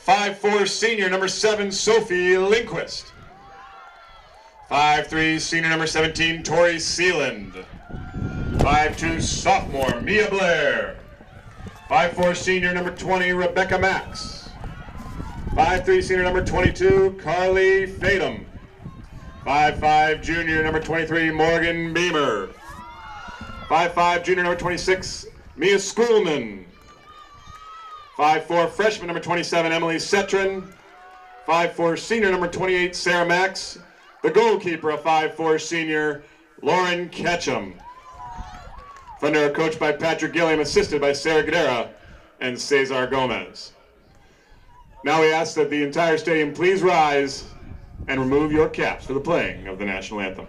5'4" senior number 7, Sophie Lindquist. 5'3" senior number 17, Tori Sealand. 5'2" sophomore, Mia Blair. 5'4" senior number 20, Rebecca Max. 5'3" senior number 22, Carly Fatum. 5'5" junior number 23, Morgan Beamer. 5'5" junior number 26, Mia Schoolman. 5'4" freshman number 27, Emily Cetrin. 5'4" senior number 28, Sarah Max. The goalkeeper, a 5'4" senior, Lauren Ketchum. Thunder are coached by Patrick Gilliam, assisted by Sarah Guerrera and Cesar Gomez. Now we ask that the entire stadium please rise and remove your caps for the playing of the national anthem.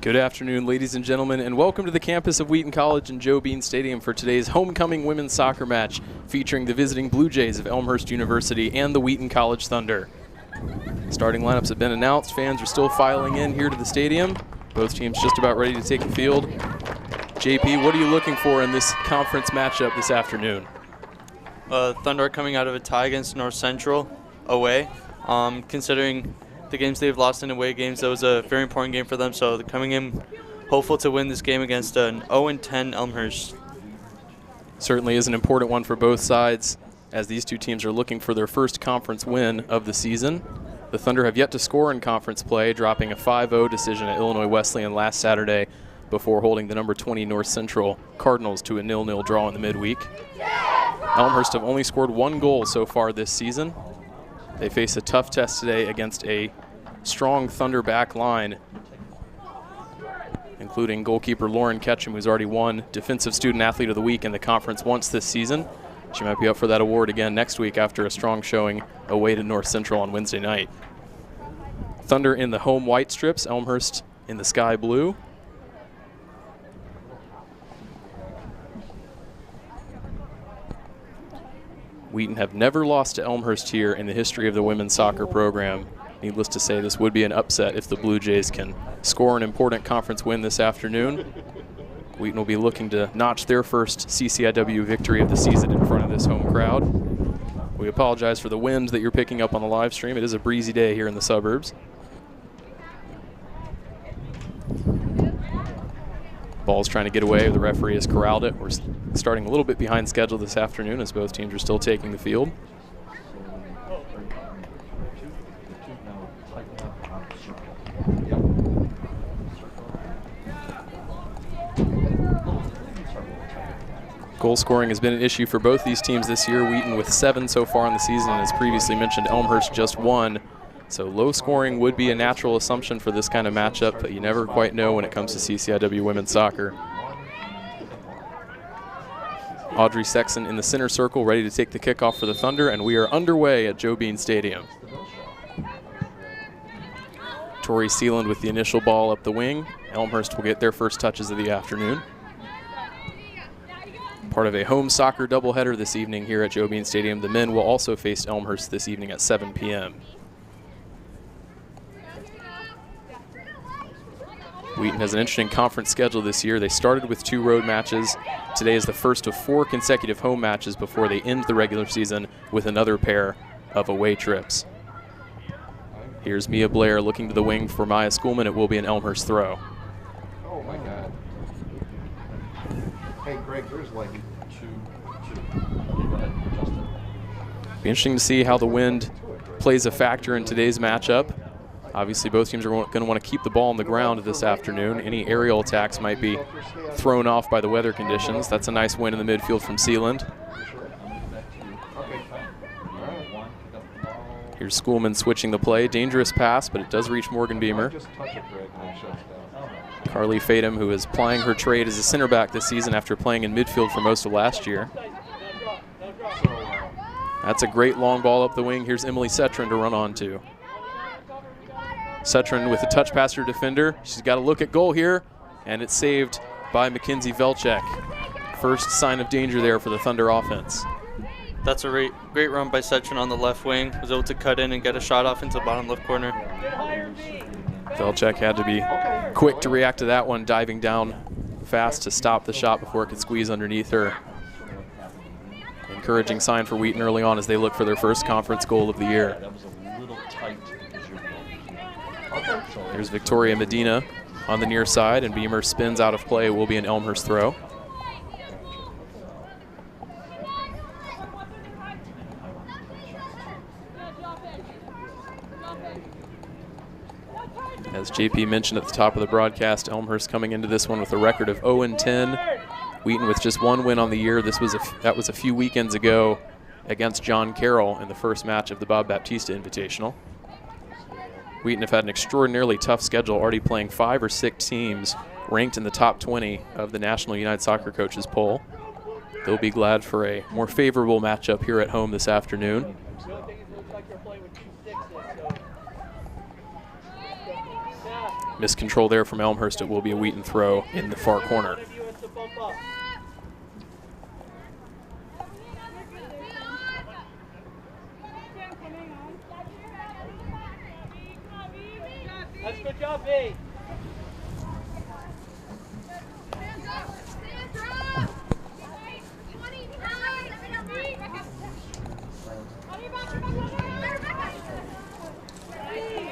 Good afternoon, ladies and gentlemen, and welcome to the campus of Wheaton College and Joe Bean Stadium for today's homecoming women's soccer match featuring the visiting Blue Jays of Elmhurst University and the Wheaton College Thunder. Starting lineups have been announced. Fans are still filing in here to the stadium. Both teams just about ready to take the field. JP, what are you looking for in this conference matchup this afternoon? Thunder are coming out of a tie against North Central away. Considering the games they've lost in away games, that was a very important game for them, so they're coming in hopeful to win this game against an 0-10 Elmhurst. Certainly is an important one for both sides, as these two teams are looking for their first conference win of the season. The Thunder have yet to score in conference play, dropping a 5-0 decision at Illinois Wesleyan last Saturday before holding the number 20 North Central Cardinals to a 0-0 draw in the midweek. Elmhurst have only scored one goal so far this season. They face a tough test today against a strong Thunder back line, including goalkeeper Lauren Ketchum, who's already won Defensive Student Athlete of the Week in the conference once this season. She might be up for that award again next week after a strong showing away to North Central on Wednesday night. Thunder in the home white strips, Elmhurst in the sky blue. Wheaton have never lost to Elmhurst here in the history of the women's soccer program. Needless to say, this would be an upset if the Blue Jays can score an important conference win this afternoon. Wheaton will be looking to notch their first CCIW victory of the season in front of this home crowd. We apologize for the wind that you're picking up on the live stream. It is a breezy day here in the suburbs. Ball's trying to get away. The referee has corralled it. We're starting a little bit behind schedule this afternoon as both teams are still taking the field. Goal scoring has been an issue for both these teams this year. Wheaton with 7 so far in the season, and as previously mentioned, Elmhurst just 1. So low scoring would be a natural assumption for this kind of matchup, but you never quite know when it comes to CCIW women's soccer. Audrey Sexton in the center circle, ready to take the kickoff for the Thunder, and we are underway at Joe Bean Stadium. Tori Sealand with the initial ball up the wing. Elmhurst will get their first touches of the afternoon. Part of a home soccer doubleheader this evening here at Joe Bean Stadium. The men will also face Elmhurst this evening at 7 p.m. Wheaton has an interesting conference schedule this year. They started with 2 road matches. Today is the first of 4 consecutive home matches before they end the regular season with another pair of away trips. Here's Mia Blair looking to the wing for Maya Schoolman. It will be an Elmhurst throw. Oh my God. Hey Greg, there's like two. Go ahead, Justin. Be interesting to see how the wind plays a factor in today's matchup. Obviously, both teams are going to want to keep the ball on the ground this afternoon. Any aerial attacks might be thrown off by the weather conditions. That's a nice win in the midfield from Sealand. Here's Schoolman switching the play. Dangerous pass, but it does reach Morgan Beamer. Carly Fadum, who is plying her trade as a center back this season after playing in midfield for most of last year. That's a great long ball up the wing. Here's Emily Setron to run on to. Setron with a touch past her defender. She's got a look at goal here, and it's saved by Mackenzie Velchek. First sign of danger there for the Thunder offense. That's a great run by Setron on the left wing. Was able to cut in and get a shot off into the bottom left corner. Velchek had to be quick to react to that one, diving down fast to stop the shot before it could squeeze underneath her. Encouraging sign for Wheaton early on as they look for their first conference goal of the year. Here's Victoria Medina on the near side, and Beamer spins out of play. It will be an Elmhurst throw. As JP mentioned at the top of the broadcast, Elmhurst coming into this one with a record of 0-10. Wheaton with just 1 win on the year. That was a few weekends ago against John Carroll in the first match of the Bob Baptista Invitational. Wheaton have had an extraordinarily tough schedule, already playing 5 or 6 teams ranked in the top 20 of the National United Soccer Coaches poll. They'll be glad for a more favorable matchup here at home this afternoon. Miscontrol there from Elmhurst. It will be a Wheaton throw in the far corner. That's good job, B.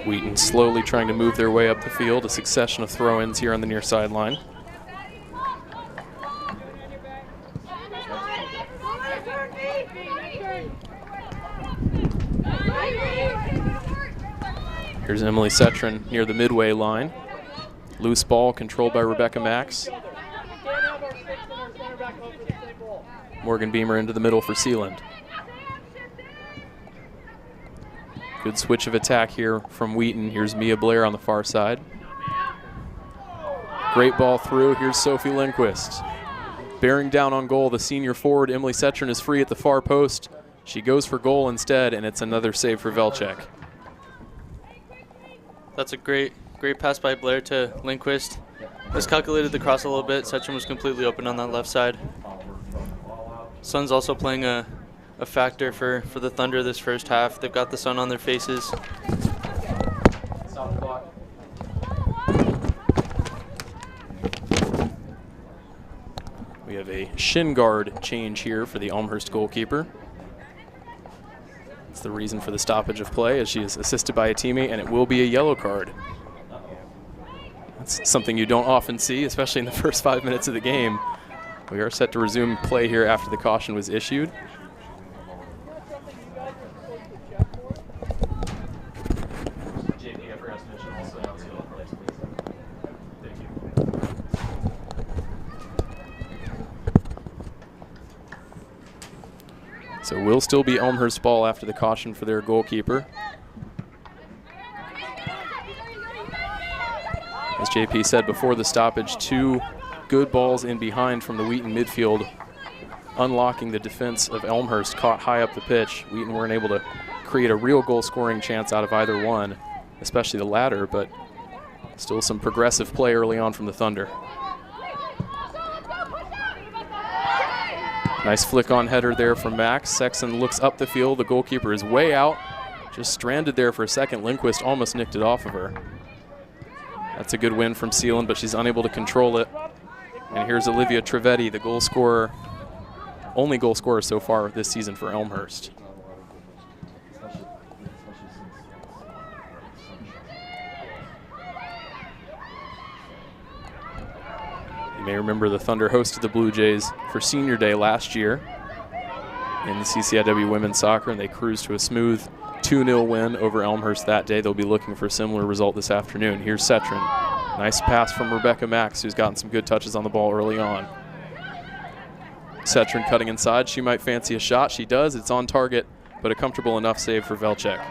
Wheaton slowly trying to move their way up the field. A succession of throw-ins here on the near sideline. Here's Emily Setron near the midway line. Loose ball controlled by Rebecca Max. Morgan Beamer into the middle for Sealand. Good switch of attack here from Wheaton. Here's Mia Blair on the far side. Great ball through. Here's Sophie Lindquist. Bearing down on goal, the senior forward, Emily Setron, is free at the far post. She goes for goal instead, and it's another save for Velchek. That's a great pass by Blair to Lindquist. Miscalculated the cross a little bit. Setron was completely open on that left side. Sun's also playing a factor for the Thunder this first half. They've got the sun on their faces. We have a shin guard change here for the Elmhurst goalkeeper. That's the reason for the stoppage of play, as she is assisted by a teammate, and it will be a yellow card. That's something you don't often see, especially in the first 5 minutes of the game. We are set to resume play here after the caution was issued. So will still be Elmhurst ball after the caution for their goalkeeper. As JP said before the stoppage, 2 good balls in behind from the Wheaton midfield, unlocking the defense of Elmhurst, caught high up the pitch. Wheaton weren't able to create a real goal scoring chance out of either one, especially the latter, but still some progressive play early on from the Thunder. Nice flick on header there from Max. Sexton looks up the field. The goalkeeper is way out. Just stranded there for a second. Lindquist almost nicked it off of her. That's a good win from Sealand, but she's unable to control it. And here's Olivia Trivedi, the goal scorer, only goal scorer so far this season for Elmhurst. You may remember the Thunder hosted the Blue Jays for Senior Day last year in the CCIW Women's Soccer, and they cruised to a smooth 2-0 win over Elmhurst that day. They'll be looking for a similar result this afternoon. Here's Cetron. Nice pass from Rebecca Max, who's gotten some good touches on the ball early on. Cetron cutting inside. She might fancy a shot. She does. It's on target, but a comfortable enough save for Velchek.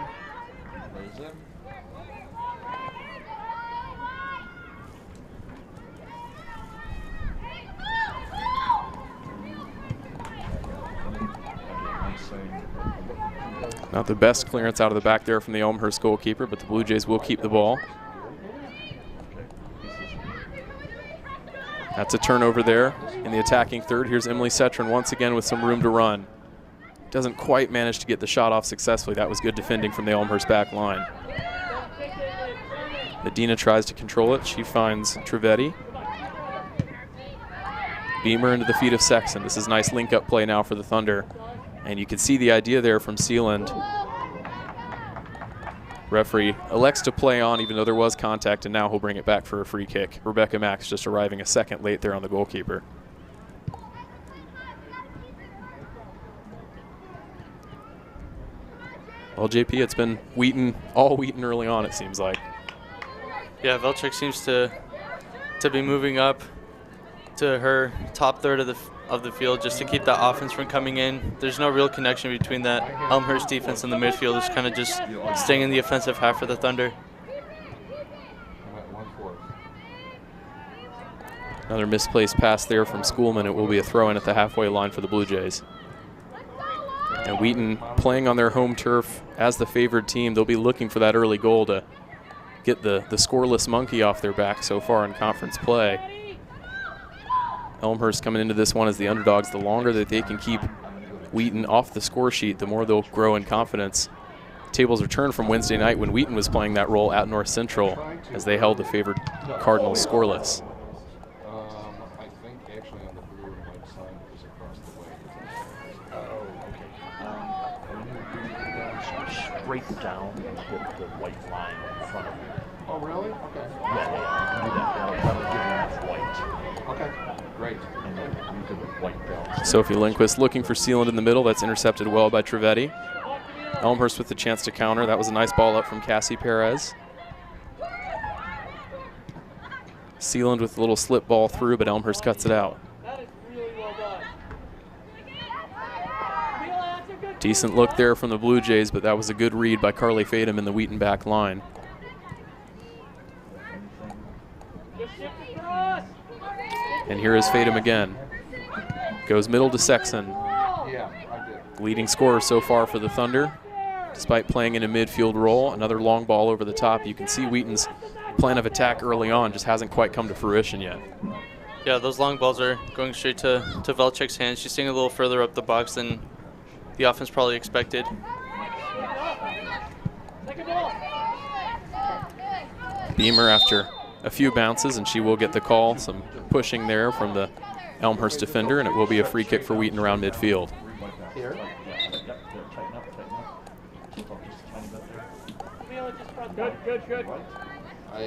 Not the best clearance out of the back there from the Elmhurst goalkeeper, but the Blue Jays will keep the ball. That's a turnover there in the attacking third. Here's Emily Cetron once again with some room to run. Doesn't quite manage to get the shot off successfully. That was good defending from the Elmhurst back line. Medina tries to control it. She finds Trivedi. Beamer into the feet of Sexton. This is nice link-up play now for the Thunder. And you can see the idea there from Sealand. Referee elects to play on even though there was contact, and now he'll bring it back for a free kick. Rebecca Max just arriving a second late there on the goalkeeper. Well, JP, it's been Wheaton, all Wheaton early on, it seems like. Yeah, Velchek seems to be moving up to her top third of the field just to keep that offense from coming in. There's no real connection between that Elmhurst defense and the midfield. It's kind of just staying in the offensive half for the Thunder. Another misplaced pass there from Schoolman. It will be a throw-in at the halfway line for the Blue Jays. And Wheaton playing on their home turf as the favored team. They'll be looking for that early goal to get the scoreless monkey off their back so far in conference play. Elmhurst coming into this one as the underdogs. The longer that they can keep Wheaton off the score sheet, the more they'll grow in confidence. Tables are turned from Wednesday night when Wheaton was playing that role at North Central as they held the favored Cardinals scoreless. I think actually on the blue and white sign is across the way. Straight down and hit the white line in front of you. Oh, really? Okay. Yeah, you can do that. That'll give you enough white. Okay, great. And then you do the white belt. Sophie Lindquist looking for Sealand in the middle. That's intercepted well by Trivedi. Elmhurst with the chance to counter. That was a nice ball up from Cassie Perez. Sealand with a little slip ball through, but Elmhurst cuts it out. That is really well done. Decent look there from the Blue Jays, but that was a good read by Carly Fadum in the Wheaton back line. And here is Fadum again. Goes middle to Sexton. Yeah, I did. Leading scorer so far for the Thunder, despite playing in a midfield role. Another long ball over the top. You can see Wheaton's plan of attack early on just hasn't quite come to fruition yet. Yeah, those long balls are going straight to Velchek's hands. She's staying a little further up the box than the offense probably expected. Beamer after a few bounces, and she will get the call. Some pushing there from the Elmhurst defender, and it will be a free kick for Wheaton around midfield. Here? Good. I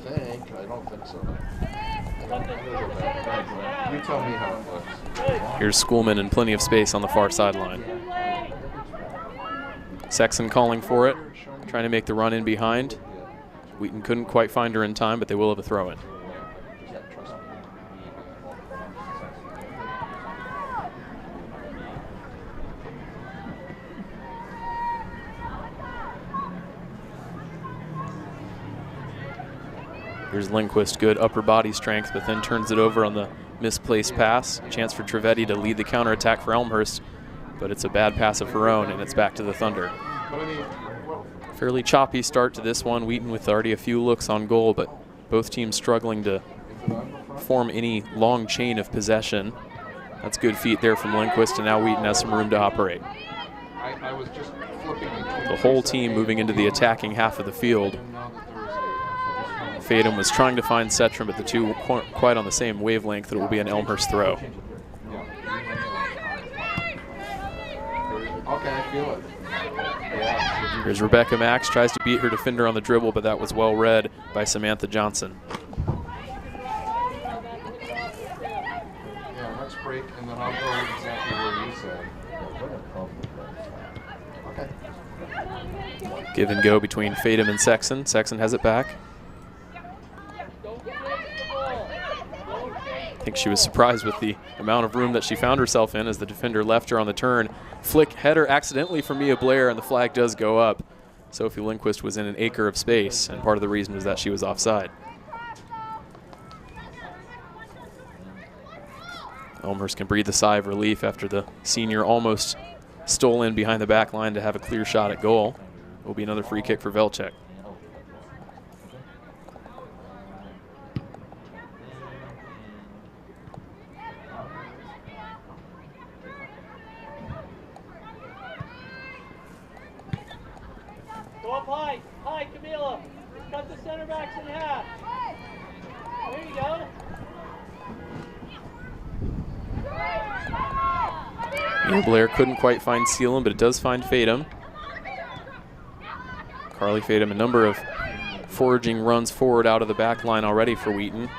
think. I don't think so. You tell me how it looks. Here's Schoolman and plenty of space on the far sideline. Sexton calling for it, trying to make the run in behind. Wheaton couldn't quite find her in time, but they will have a throw-in. Here's Lindquist, good upper body strength, but then turns it over on the misplaced pass. Chance for Trivedi to lead the counterattack for Elmhurst, but it's a bad pass of her own, and it's back to the Thunder. Fairly choppy start to this one. Wheaton with already a few looks on goal, but both teams struggling to form any long chain of possession. That's good feet there from Lindquist, and now Wheaton has some room to operate. I was just flipping The whole team moving into the attacking half of the field. Fadum was trying to find Setram, but the two weren't quite on the same wavelength that it will be an Elmhurst throw. Okay, I feel it. Yeah. Here's Rebecca Max, tries to beat her defender on the dribble, but that was well read by Samantha Johnson. Yeah, let's break, and then I'll go exactly where you said. Okay. Give and go between Fadum and Sexton. Sexton has it back. I think she was surprised with the amount of room that she found herself in as the defender left her on the turn. Flick header accidentally for Mia Blair, and the flag does go up. Sophie Lindquist was in an acre of space, and part of the reason was that she was offside. Elmhurst can breathe a sigh of relief after the senior almost stole in behind the back line to have a clear shot at goal. It will be another free kick for Velchek. Go up high. High, Camila. Cut the center backs in half. There you go. Mia Blair couldn't quite find Seelan, but it does find Fadum. Carly Fadum, a number of foraging runs forward out of the back line already for Wheaton.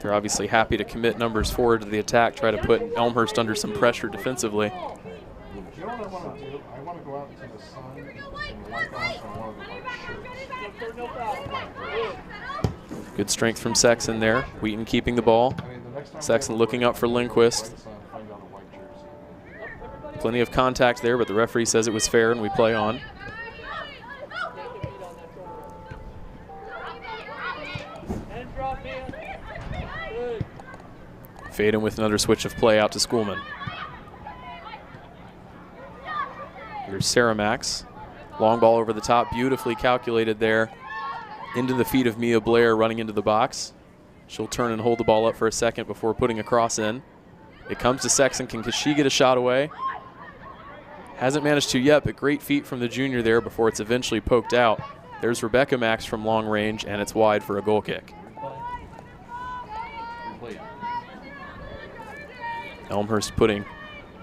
They're obviously happy to commit numbers forward to the attack, try to put Elmhurst under some pressure defensively. You know what I want to do? I want to go out into the sun and wipe off on one of the white shirts. Good strength from Sexton there. Wheaton keeping the ball. Sexton looking up for Lindquist. Plenty of contact there, but the referee says it was fair and we play on. Fadum with another switch of play out to Schoolman. Here's Sarah Max. Long ball over the top, beautifully calculated there. Into the feet of Mia Blair running into the box. She'll turn and hold the ball up for a second before putting a cross in. It comes to Sexton. Can she get a shot away? Hasn't managed to yet, but great feet from the junior there before it's eventually poked out. There's Rebecca Max from long range, and it's wide for a goal kick. Elmhurst putting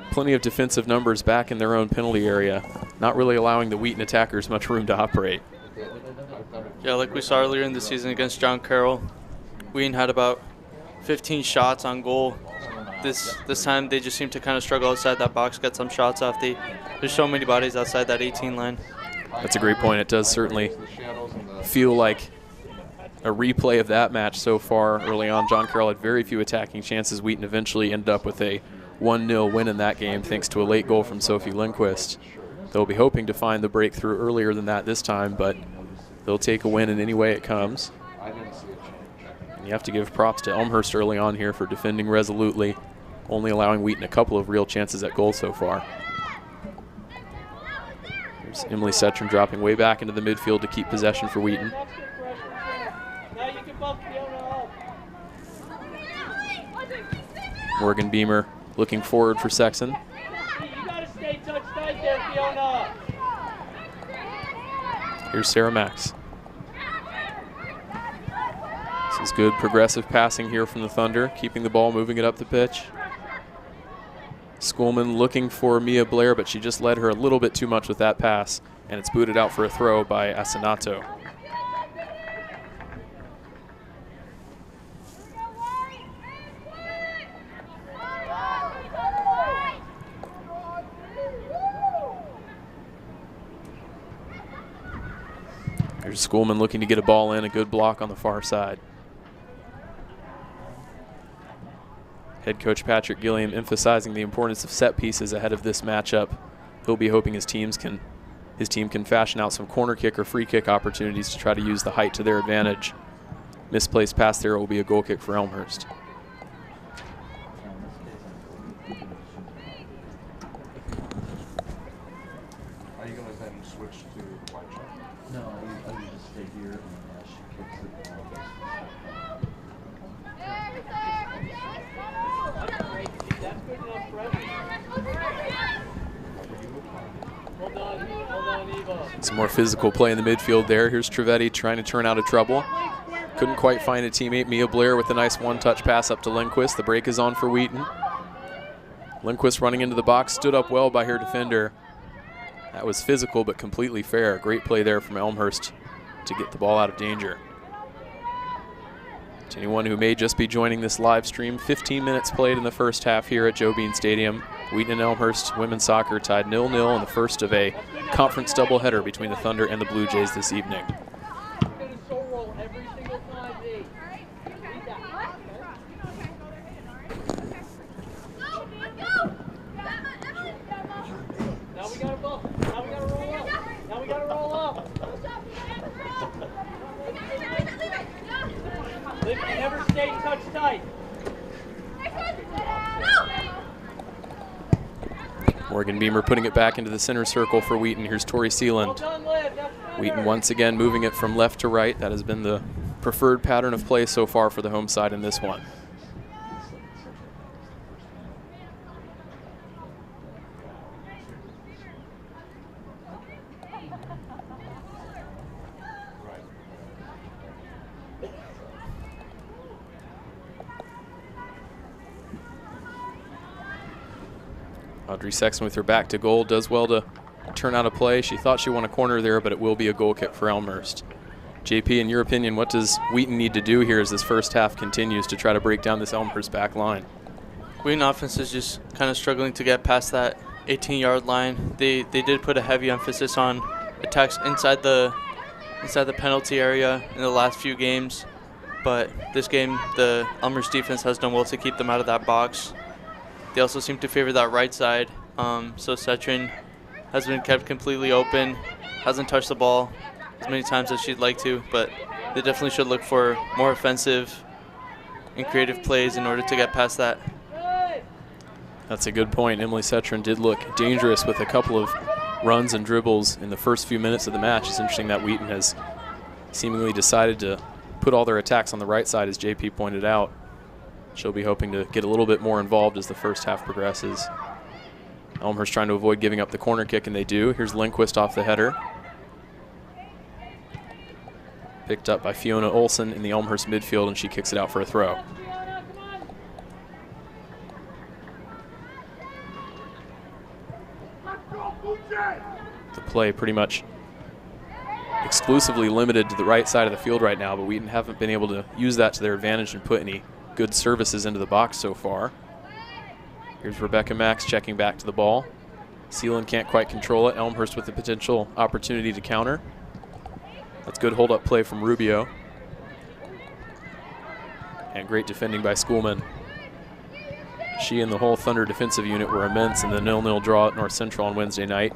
plenty of defensive numbers back in their own penalty area, not really allowing the Wheaton attackers much room to operate. Yeah, like we saw earlier in the season against John Carroll, Wheaton had about 15 shots on goal. This time they just seem to kind of struggle outside that box, get some shots off. There's so many bodies outside that 18 line. That's a great point. It does certainly feel like a replay of that match so far early on. John Carroll had very few attacking chances. Wheaton eventually ended up with a 1-0 win in that game thanks to a late goal from Sophie Lindquist. They'll be hoping to find the breakthrough earlier than that this time, but they'll take a win in any way it comes. And you have to give props to Elmhurst early on here for defending resolutely, only allowing Wheaton a couple of real chances at goal so far. There's Emily Setram dropping way back into the midfield to keep possession for Wheaton. Morgan Beamer looking forward for Sexton. You gotta stay touch tight there, Fiona. Here's Sarah Max. This is good progressive passing here from the Thunder, keeping the ball, moving it up the pitch. Schoolman looking for Mia Blair, but she just led her a little bit too much with that pass, and it's booted out for a throw by Asinato. Here's Schoolman looking to get a ball in, a good block on the far side. Head coach Patrick Gilliam emphasizing the importance of set pieces ahead of this matchup. He'll be hoping his team can fashion out some corner kick or free kick opportunities to try to use the height to their advantage. Misplaced pass there will be a goal kick for Elmhurst. Are you going to then switch to the white shot? No, I would just stay here and she kicks it. That's good enough pressure. Hold on, Eva. It's Some more physical play in the midfield there. Here's Trivedi trying to turn out of trouble. Couldn't quite find a teammate. Mia Blair with a nice one-touch pass up to Lindquist. The break is on for Wheaton. Lindquist running into the box, stood up well by her defender. That was physical but completely fair. Great play there from Elmhurst to get the ball out of danger. To anyone who may just be joining this live stream, 15 minutes played in the first half here at Joe Bean Stadium. Wheaton and Elmhurst women's soccer tied 0-0 in the first of a conference doubleheader between the Thunder and the Blue Jays this evening. Never stay touch tight. Morgan Beamer putting it back into the center circle for Wheaton. Here's Tori Sealand. Wheaton once again moving it from left to right. That has been the preferred pattern of play so far for the home side in this one. Audrey Sexton with her back to goal does well to turn out a play. She thought she won a corner there, but it will be a goal kick for Elmhurst. JP, in your opinion, what does Wheaton need to do here as this first half continues to try to break down this Elmhurst back line? Wheaton offense is just kind of struggling to get past that 18-yard line. They did put a heavy emphasis on attacks inside the penalty area in the last few games, but this game the Elmhurst defense has done well to keep them out of that box. They also seem to favor that right side, so Cetrin has been kept completely open, hasn't touched the ball as many times as she'd like to, but they definitely should look for more offensive and creative plays in order to get past that. That's a good point. Emily Cetrin did look dangerous with a couple of runs and dribbles in the first few minutes of the match. It's interesting that Wheaton has seemingly decided to put all their attacks on the right side, as JP pointed out. She'll be hoping to get a little bit more involved as the first half progresses. Elmhurst trying to avoid giving up the corner kick, and they do. Here's Lindquist off the header. Picked up by Fiona Olsen in the Elmhurst midfield, and she kicks it out for a throw. The play pretty much exclusively limited to the right side of the field right now, but Wheaton haven't been able to use that to their advantage and put any good services into the box so far. Here's Rebecca Max checking back to the ball. Sealand can't quite control it. Elmhurst with the potential opportunity to counter. That's good hold-up play from Rubio. And great defending by Schoolman. She and the whole Thunder defensive unit were immense in the 0-0 draw at North Central on Wednesday night.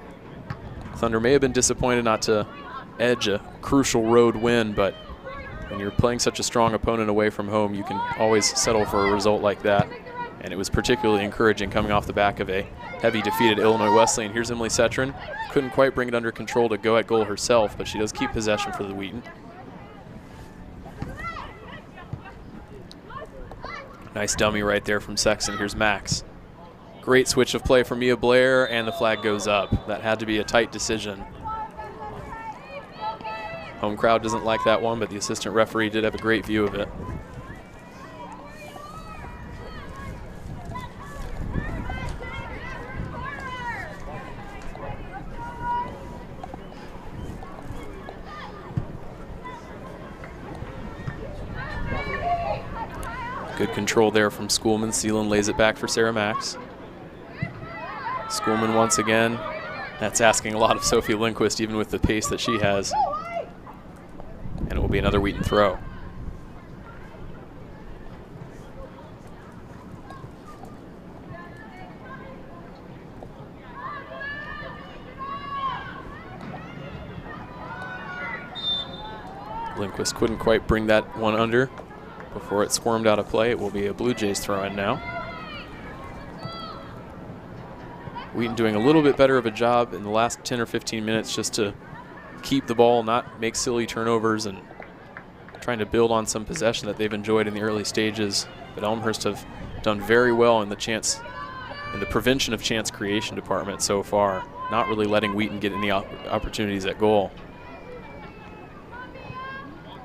Thunder may have been disappointed not to edge a crucial road win, but when you're playing such a strong opponent away from home, you can always settle for a result like that. And it was particularly encouraging coming off the back of a heavy defeat at Illinois Wesleyan. Here's Emily Cetrin. Couldn't quite bring it under control to go at goal herself, but she does keep possession for the Wheaton. Nice dummy right there from Sexton. Here's Max. Great switch of play from Mia Blair, and the flag goes up. That had to be a tight decision. Home crowd doesn't like that one, but the assistant referee did have a great view of it. Good control there from Schoolman. Sealand lays it back for Sarah Max. Schoolman once again. That's asking a lot of Sophie Lindquist, even with the pace that she has. And it will be another Wheaton throw. Lindquist couldn't quite bring that one under before it squirmed out of play. It will be a Blue Jays throw in now. Wheaton doing a little bit better of a job in the last 10 or 15 minutes just to keep the ball, not make silly turnovers, and trying to build on some possession that they've enjoyed in the early stages. But Elmhurst have done very well in the chance in the prevention of chance creation department so far, not really letting Wheaton get any opportunities at goal.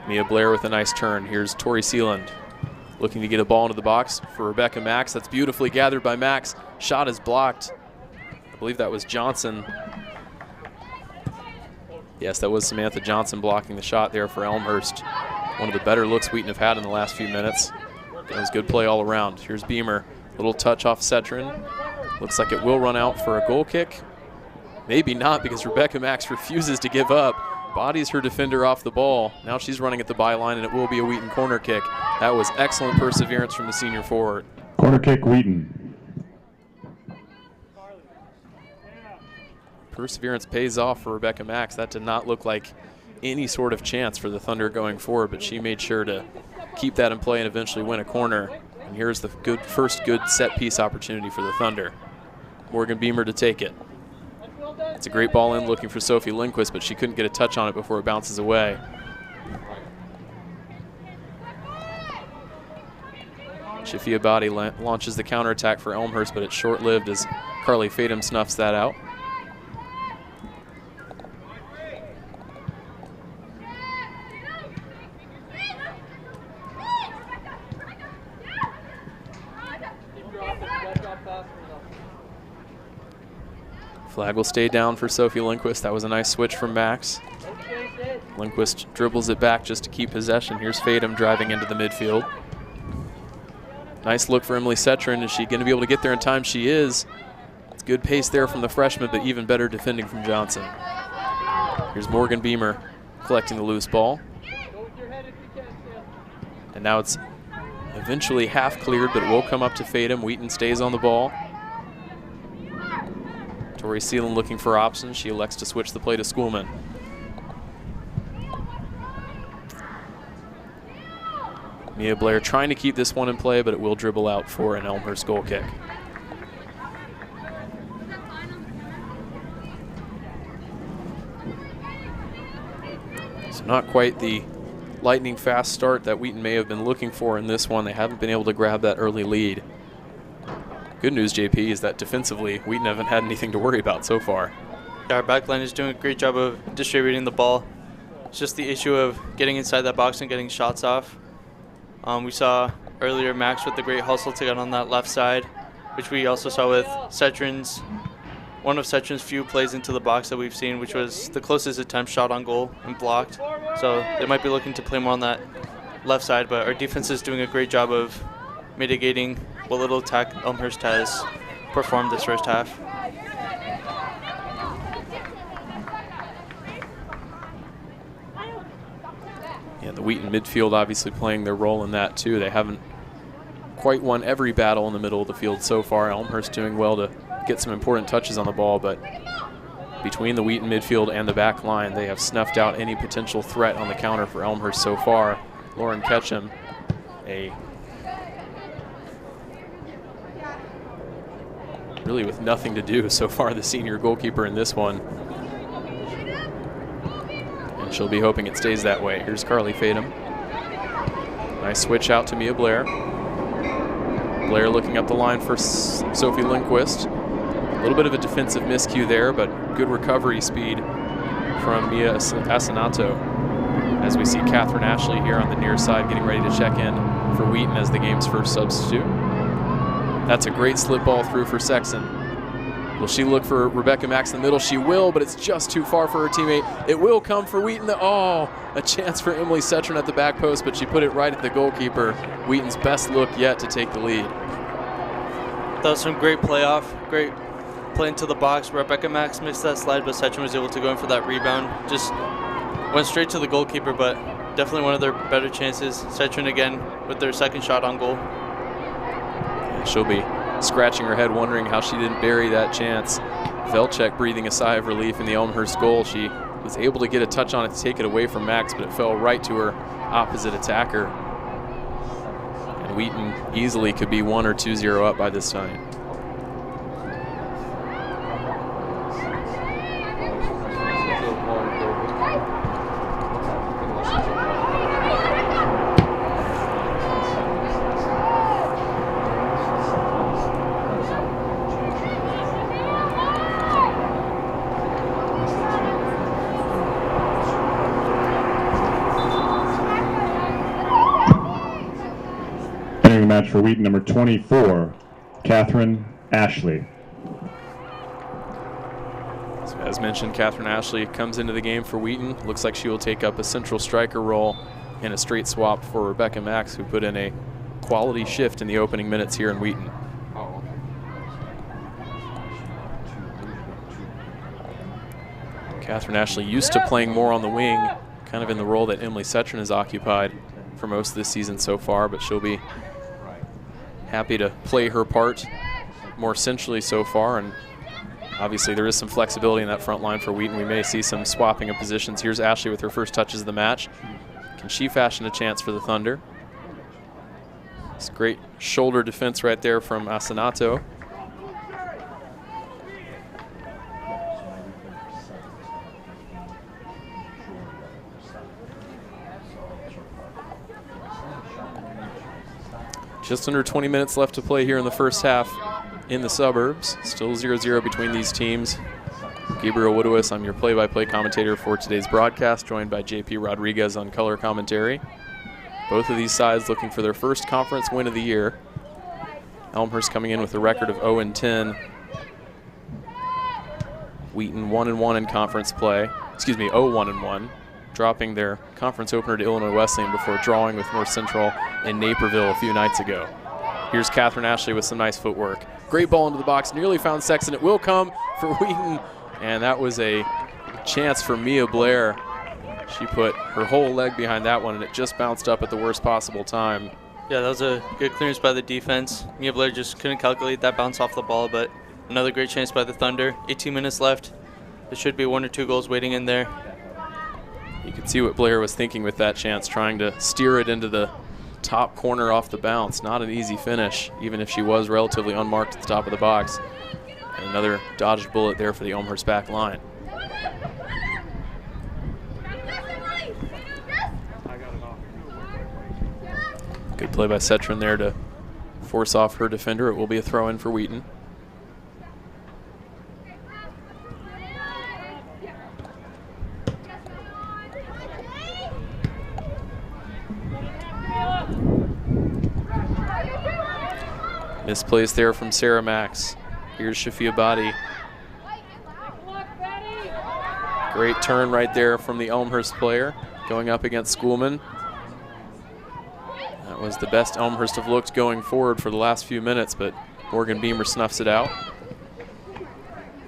Mia Blair with a nice turn. Here's Tori Sealand looking to get a ball into the box for Rebecca Max. That's beautifully gathered by Max. Shot is blocked. I believe that was Johnson. Yes, that was Samantha Johnson blocking the shot there for Elmhurst. One of the better looks Wheaton have had in the last few minutes. It was good play all around. Here's Beamer. Little touch off Cetrin. Looks like it will run out for a goal kick. Maybe not, because Rebecca Max refuses to give up. Bodies her defender off the ball. Now she's running at the byline, and it will be a Wheaton corner kick. That was excellent perseverance from the senior forward. Corner kick, Wheaton. Perseverance pays off for Rebecca Max. That did not look like any sort of chance for the Thunder going forward, but she made sure to keep that in play and eventually win a corner. And here's the first good set piece opportunity for the Thunder. Morgan Beamer to take it. It's a great ball in, looking for Sophie Lindquist, but she couldn't get a touch on it before it bounces away. Shafia Badi launches the counterattack for Elmhurst, but it's short-lived as Carly Fadum snuffs that out. Flag will stay down for Sophie Lindquist. That was a nice switch from Max. Lindquist dribbles it back just to keep possession. Here's Fadum driving into the midfield. Nice look for Emily Cetrin. Is she going to be able to get there in time? She is. It's good pace there from the freshman, but even better defending from Johnson. Here's Morgan Beamer collecting the loose ball. And now it's eventually half cleared, but it will come up to Fadum. Wheaton stays on the ball. Tori Sealand looking for options. She elects to switch the play to Schoolman. Mia Blair trying to keep this one in play, but it will dribble out for an Elmhurst goal kick. So not quite the lightning fast start that Wheaton may have been looking for in this one. They haven't been able to grab that early lead. Good news, JP, is that defensively, Wheaton haven't had anything to worry about so far. Our backline is doing a great job of distributing the ball. It's just the issue of getting inside that box and getting shots off. We saw earlier Max with the great hustle to get on that left side, which we also saw with one of Cetrin's few plays into the box that we've seen, which was the closest attempt shot on goal and blocked. So they might be looking to play more on that left side, but our defense is doing a great job of mitigating what little attack Elmhurst has performed this first half. Yeah, the Wheaton midfield obviously playing their role in that too. They haven't quite won every battle in the middle of the field so far. Elmhurst doing well to get some important touches on the ball, but between the Wheaton midfield and the back line, they have snuffed out any potential threat on the counter for Elmhurst so far. Lauren Ketchum, really with nothing to do so far, the senior goalkeeper in this one. And she'll be hoping it stays that way. Here's Carly Fadum. Nice switch out to Mia Blair. Blair looking up the line for Sophie Lindquist. A little bit of a defensive miscue there, but good recovery speed from Mia Asinato. As we see Catherine Ashley here on the near side getting ready to check in for Wheaton as the game's first substitute. That's a great slip ball through for Sexton. Will she look for Rebecca Max in the middle? She will, but it's just too far for her teammate. It will come for Wheaton. Oh, a chance for Emily Cetrin at the back post, but she put it right at the goalkeeper. Wheaton's best look yet to take the lead. That was some great great play into the box. Rebecca Max missed that slide, but Cetrin was able to go in for that rebound. Just went straight to the goalkeeper, but definitely one of their better chances. Cetrin again with their second shot on goal. She'll be scratching her head wondering how she didn't bury that chance. Velchek breathing a sigh of relief in the Elmhurst goal. She was able to get a touch on it to take it away from Max, but it fell right to her opposite attacker. And Wheaton easily could be 1 or 2-0 up by this time. for Wheaton, number 24, Catherine Ashley. So as mentioned, Catherine Ashley comes into the game for Wheaton. Looks like she will take up a central striker role in a straight swap for Rebecca Max, who put in a quality shift in the opening minutes here in Wheaton. Catherine Ashley used to playing more on the wing, kind of in the role that Emily Setron has occupied for most of this season so far, but she'll be happy to play her part more centrally so far. And obviously there is some flexibility in that front line for Wheaton. We may see some swapping of positions. Here's Ashley with her first touches of the match. Can she fashion a chance for the Thunder? It's great shoulder defense right there from Asanato. Just under 20 minutes left to play here in the first half in the suburbs. Still 0-0 between these teams. Gabriel Woodowis, I'm your play-by-play commentator for today's broadcast, joined by JP Rodriguez on color commentary. Both of these sides looking for their first conference win of the year. Elmhurst coming in with a record of 0-10. Wheaton 1-1 in conference play. Excuse me, 0-1-1. Dropping their conference opener to Illinois Wesleyan before drawing with North Central in Naperville a few nights ago. Here's Catherine Ashley with some nice footwork. Great ball into the box, nearly found Sexton. It will come for Wheaton, and that was a chance for Mia Blair. She put her whole leg behind that one, and it just bounced up at the worst possible time. Yeah, that was a good clearance by the defense. Mia Blair just couldn't calculate that bounce off the ball, but another great chance by the Thunder. 18 minutes left. There should be 1 or 2 goals waiting in there. You could see what Blair was thinking with that chance, trying to steer it into the top corner off the bounce. Not an easy finish, even if she was relatively unmarked at the top of the box. And another dodged bullet there for the Elmhurst back line. Good play by Setron there to force off her defender. It will be a throw-in for Wheaton. Misplaced there from Sarah Max. Here's Shafia Badi. Great turn right there from the Elmhurst player going up against Schoolman. That was the best Elmhurst have looked going forward for the last few minutes, but Morgan Beamer snuffs it out.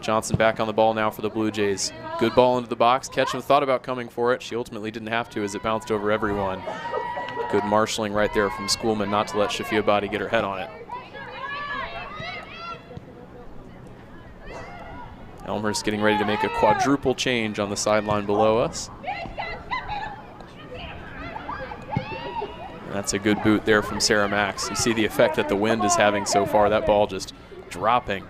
Johnson back on the ball now for the Blue Jays. Good ball into the box. Ketchum thought about coming for it. She ultimately didn't have to as it bounced over everyone. Good marshalling right there from Schoolman not to let Shafia Badi get her head on it. Elmhurst getting ready to make a quadruple change on the sideline below us. And that's a good boot there from Sarah Max. You see the effect that the wind is having so far. That ball just dropping.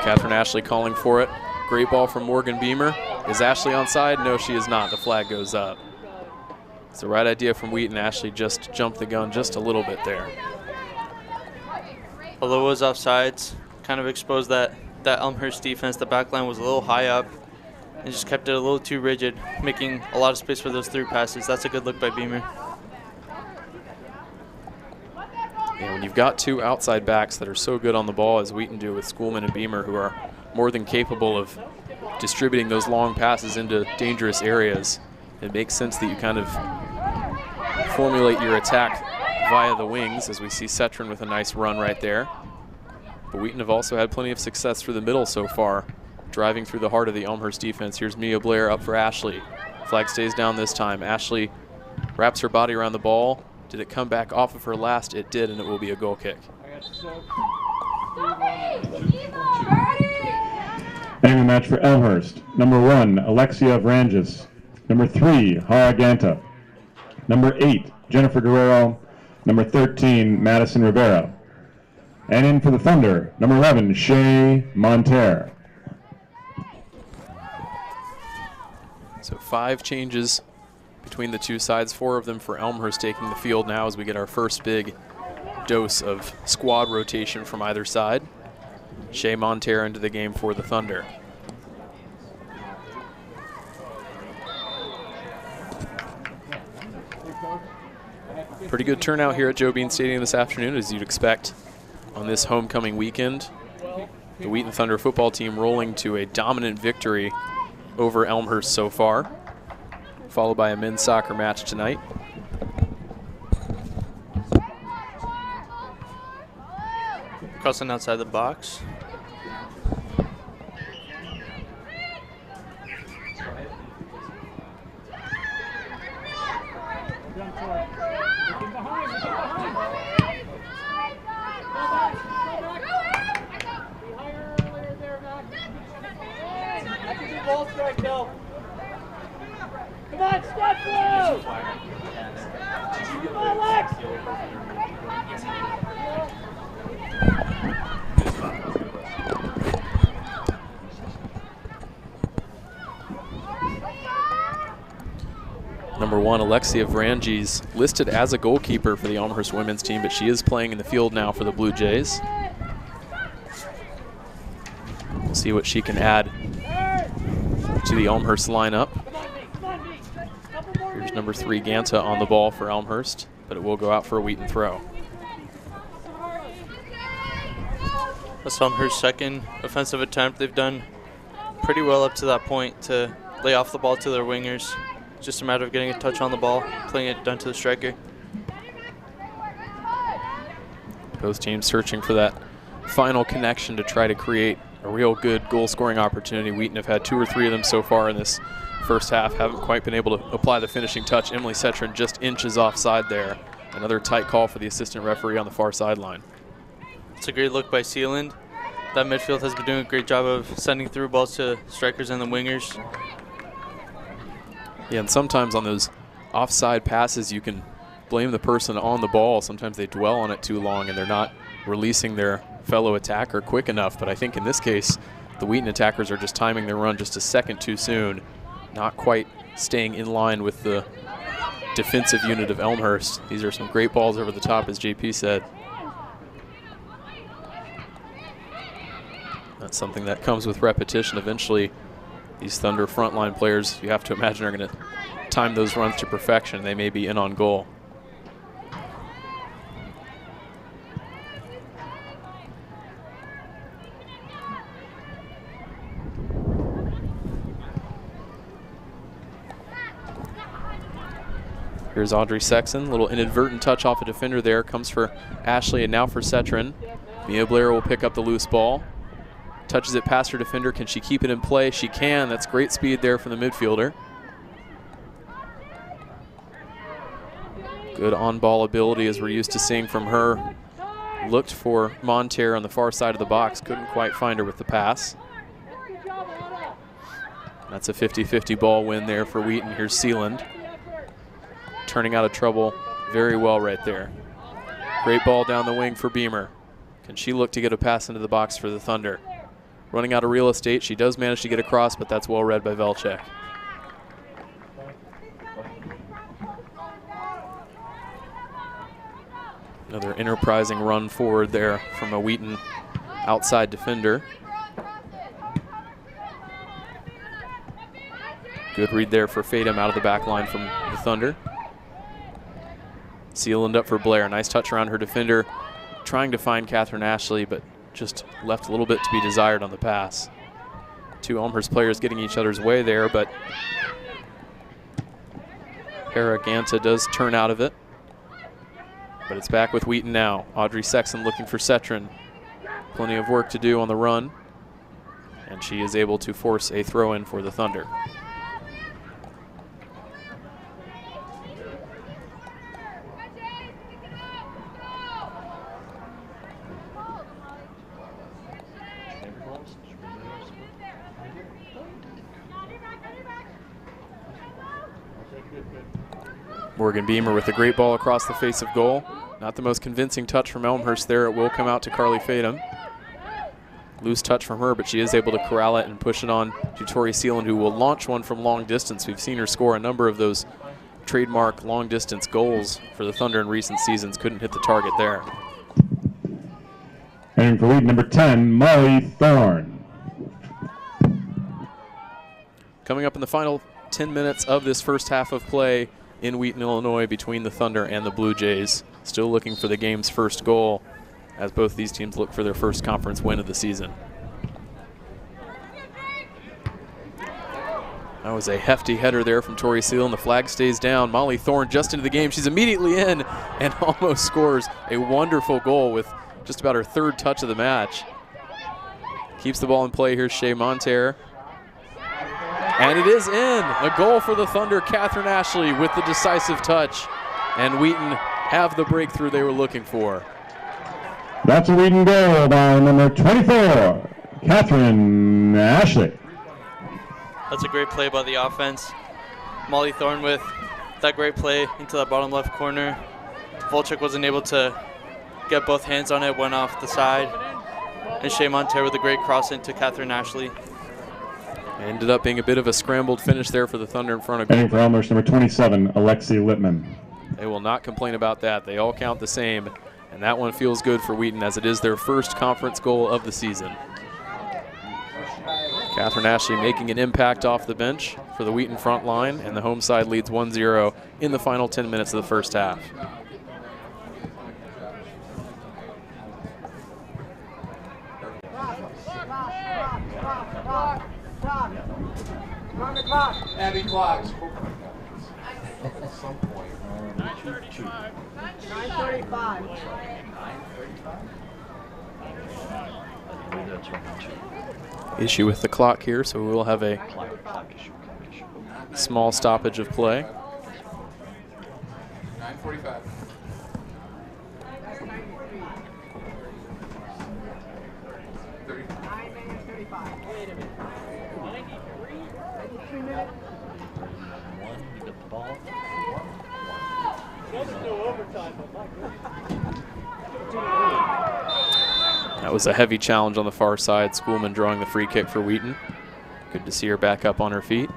Catherine Ashley calling for it. Great ball from Morgan Beamer. Is Ashley onside? No, she is not. The flag goes up. It's the right idea from Wheaton. Ashley just jumped the gun just a little bit there. Although it was offsides, kind of exposed that Elmhurst defense. The back line was a little high up and just kept it a little too rigid, making a lot of space for those through passes. That's a good look by Beamer. Yeah, when you've got two outside backs that are so good on the ball as Wheaton do with Schoolman and Beamer, who are more than capable of distributing those long passes into dangerous areas, it makes sense that you kind of formulate your attack via the wings, as we see Setron with a nice run right there. But Wheaton have also had plenty of success through the middle so far, driving through the heart of the Elmhurst defense. Here's Mia Blair up for Ashley. Flag stays down this time. Ashley wraps her body around the ball. Did it come back off of her last? It did, and it will be a goal kick. Name the match for Elmhurst. Number 1, Alexia Vrangis. Number 3, Hara Ganta. Number 8, Jennifer Guerrero. Number 13, Madison Rivera. And in for the Thunder, number 11, Shay Monterre. So 5 changes between the two sides, 4 of them for Elmhurst taking the field now as we get our first big dose of squad rotation from either side. Shay Monterre into the game for the Thunder. Pretty good turnout here at Joe Bean Stadium this afternoon, as you'd expect on this homecoming weekend. The Wheaton Thunder football team rolling to a dominant victory over Elmhurst so far, followed by a men's soccer match tonight. Crossing outside the box. Ball strike, no. Come on, step through! Come on, Lex! Number 1, Alexia Vranges, listed as a goalkeeper for the Elmhurst women's team, but she is playing in the field now for the Blue Jays. We'll see what she can add to the Elmhurst lineup. Here's number 3, Ganta, on the ball for Elmhurst, but it will go out for a Wheaton throw. That's Elmhurst's second offensive attempt. They've done pretty well up to that point to lay off the ball to their wingers. Just a matter of getting a touch on the ball, playing it down to the striker. Both teams searching for that final connection to try to create a real good goal-scoring opportunity. Wheaton have had 2 or 3 of them so far in this first half. Haven't quite been able to apply the finishing touch. Emily Setrin just inches offside there. Another tight call for the assistant referee on the far sideline. It's a great look by Sealand. That midfield has been doing a great job of sending through balls to strikers and the wingers. Yeah, and sometimes on those offside passes, you can blame the person on the ball. Sometimes they dwell on it too long and they're not releasing their fellow attacker quick enough. But I think in this case, the Wheaton attackers are just timing their run just a second too soon, not quite staying in line with the defensive unit of Elmhurst. These are some great balls over the top, as JP said. That's something that comes with repetition. Eventually, these Thunder frontline players, you have to imagine, are going to time those runs to perfection. They may be in on goal. Here's Audrey Sexton, little inadvertent touch off a defender there, comes for Ashley and now for Setrin. Mia Blair will pick up the loose ball. Touches it past her defender. Can she keep it in play? She can. That's great speed there from the midfielder. Good on-ball ability, as we're used to seeing from her. Looked for Monteer on the far side of the box. Couldn't quite find her with the pass. That's a 50-50 ball win there for Wheaton. Here's Sealand, turning out of trouble very well right there. Great ball down the wing for Beamer. Can she look to get a pass into the box for the Thunder? Running out of real estate. She does manage to get across, but that's well read by Velchek. Another enterprising run forward there from a Wheaton outside defender. Good read there for Fatum out of the back line from the Thunder. Sealand up for Blair. Nice touch around her defender, trying to find Catherine Ashley, but just left a little bit to be desired on the pass. 2 Elmhurst players getting each other's way there, but Hera Ganta does turn out of it. But it's back with Wheaton now. Audrey Sexton looking for Setrin. Plenty of work to do on the run, and she is able to force a throw-in for the Thunder. Morgan Beamer with a great ball across the face of goal. Not the most convincing touch from Elmhurst there. It will come out to Carly Fatum. Loose touch from her, but she is able to corral it and push it on to Tori Sealand, who will launch one from long distance. We've seen her score a number of those trademark long distance goals for the Thunder in recent seasons. Couldn't hit the target there. And for lead number 10, Molly Thorne. Coming up in the final 10 minutes of this first half of play in Wheaton, Illinois between the Thunder and the Blue Jays. Still looking for the game's first goal as both these teams look for their first conference win of the season. That was a hefty header there from Tori Seal, and the flag stays down. Molly Thorne just into the game. She's immediately in and almost scores a wonderful goal with just about her third touch of the match. Keeps the ball in play here, Shea Monterre. And it is in. A goal for the Thunder. Catherine Ashley with the decisive touch. And Wheaton have the breakthrough they were looking for. That's a Wheaton goal by number 24, Catherine Ashley. That's a great play by the offense. Molly Thorne with that great play into that bottom left corner. Volchek wasn't able to get both hands on it, went off the side. And Shea Monterre with a great cross into Catherine Ashley. Ended up being a bit of a scrambled finish there for the Thunder in front of Heading for Elmhurst, number 27, Alexi Littman. They will not complain about that. They all count the same. And that one feels good for Wheaton as it is their first conference goal of the season. Catherine Ashley making an impact off the bench for the Wheaton front line, and the home side leads 1-0 in the final 10 minutes of the first half. Abby clocks. At some point. 9:35. 9:35. Issue with the clock here, so we will have a small stoppage of play. 9:45. That was a heavy challenge on the far side. Schoolman drawing the free kick for Wheaton. Good to see her back up on her feet.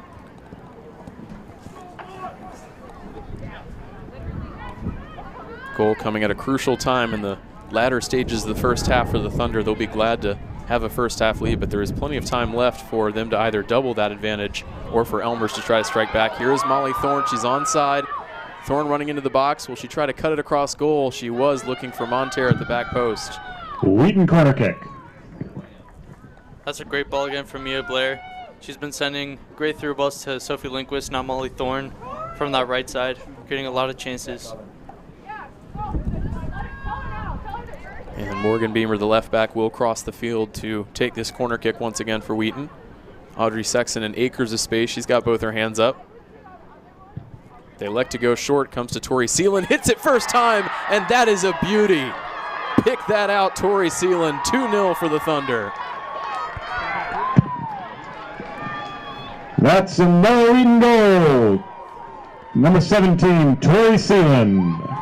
Goal coming at a crucial time in the latter stages of the first half for the Thunder. They'll be glad to have a first half lead, but there is plenty of time left for them to either double that advantage or for Elmhurst to try to strike back. Here is Molly Thorne. She's onside. Thorne running into the box. Will she try to cut it across goal? She was looking for Monterre at the back post. Wheaton corner kick. That's a great ball again from Mia Blair. She's been sending great through balls to Sophie Lindquist, now Molly Thorne, from that right side, creating a lot of chances. And Morgan Beamer, the left back, will cross the field to take this corner kick once again for Wheaton. Audrey Sexton in acres of space. She's got both her hands up. They elect to go short. Comes to Tori Seeland. Hits it first time, and that is a beauty. Pick that out, Tori Seeland. 2-0 for the Thunder. That's another Wheaton goal. Number 17, Tori Seeland.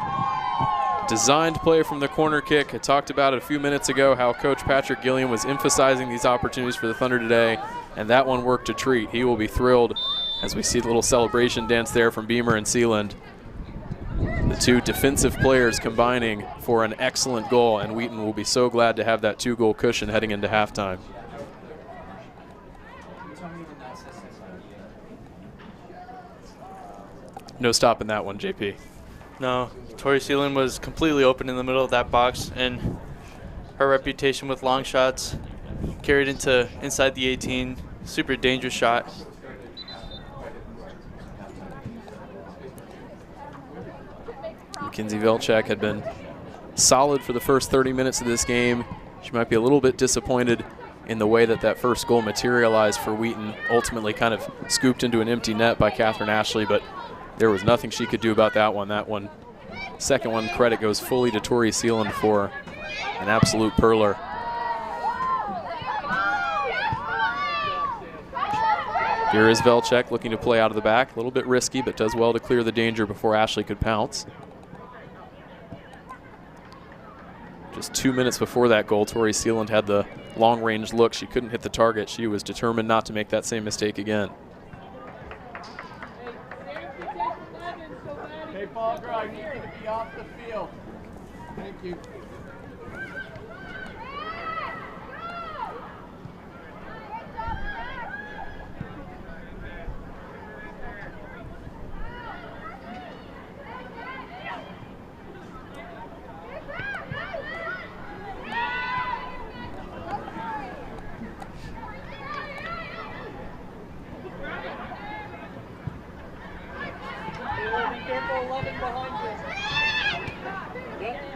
Designed play from the corner kick. I talked about it a few minutes ago how Coach Patrick Gilliam was emphasizing these opportunities for the Thunder today, and that one worked a treat. He will be thrilled as we see the little celebration dance there from Beamer and Seeland. The two defensive players combining for an excellent goal, and Wheaton will be so glad to have that 2-goal cushion heading into halftime. No stopping that one, JP. No, Tori Seeland was completely open in the middle of that box, and her reputation with long shots carried into inside the 18. Super dangerous shot. Mackenzie Velchak had been solid for the first 30 minutes of this game. She might be a little bit disappointed in the way that that first goal materialized for Wheaton, ultimately kind of scooped into an empty net by Catherine Ashley, but there was nothing she could do about that one. That one, second one, credit goes fully to Tori Seeland for an absolute perler. Here is Velchak looking to play out of the back. A little bit risky, but does well to clear the danger before Ashley could pounce. Just 2 minutes before that goal, Tori Seeland had the long-range look. She couldn't hit the target. She was determined not to make that same mistake again. Hey, Paul Grog, you need to be off the field. Thank you.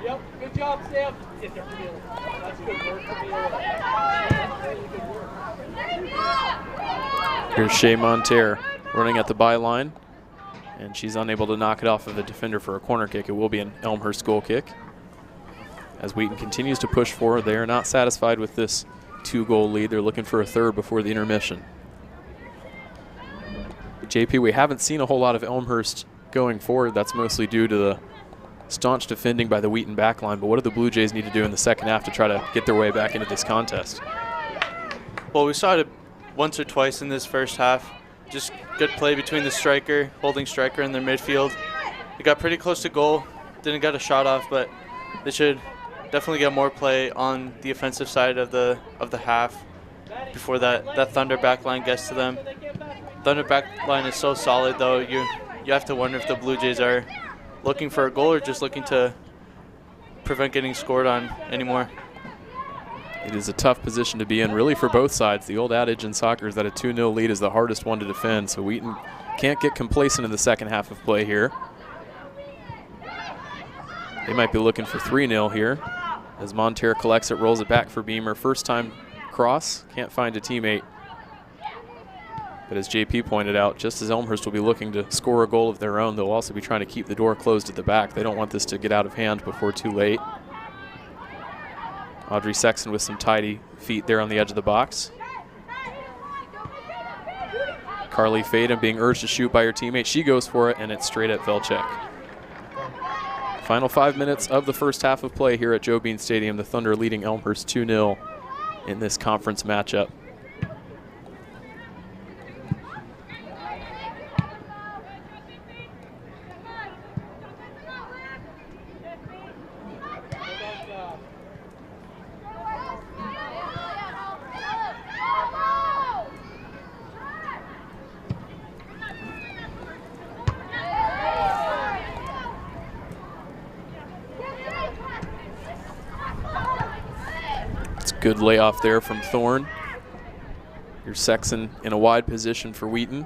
Yep. Good job, Sam. Get there, Camila. That's good work, Camila. Really good work. Here's Shea Monterre running at the byline, and she's unable to knock it off of the defender for a corner kick. It will be an Elmhurst goal kick. As Wheaton continues to push forward, they are not satisfied with this 2-goal lead. They're looking for a third before the intermission. JP, we haven't seen a whole lot of Elmhurst going forward. That's mostly due to the staunch defending by the Wheaton backline. But what do the Blue Jays need to do in the second half to try to get their way back into this contest? Well, we saw it once or twice in this first half. Just good play between the striker, holding striker in their midfield. They got pretty close to goal. Didn't get a shot off, but they should definitely get more play on the offensive side of the half before that Thunder backline gets to them. Thunder backline is so solid, though. You have to wonder if the Blue Jays are looking for a goal or just looking to prevent getting scored on anymore. It is a tough position to be in, really, for both sides. The old adage in soccer is that a 2-0 lead is the hardest one to defend, so Wheaton can't get complacent in the second half of play here. They might be looking for 3-0 here as Monterre collects it, rolls it back for Beamer. First time cross, can't find a teammate. But as JP pointed out, just as Elmhurst will be looking to score a goal of their own, they'll also be trying to keep the door closed at the back. They don't want this to get out of hand before too late. Audrey Sexton with some tidy feet there on the edge of the box. Carly Faden being urged to shoot by her teammate. She goes for it, and it's straight at Velchek. Final 5 minutes of the first half of play here at Joe Bean Stadium. The Thunder leading Elmhurst 2-0 in this conference matchup. Good layoff there from Thorne. Here's Sexton in a wide position for Wheaton.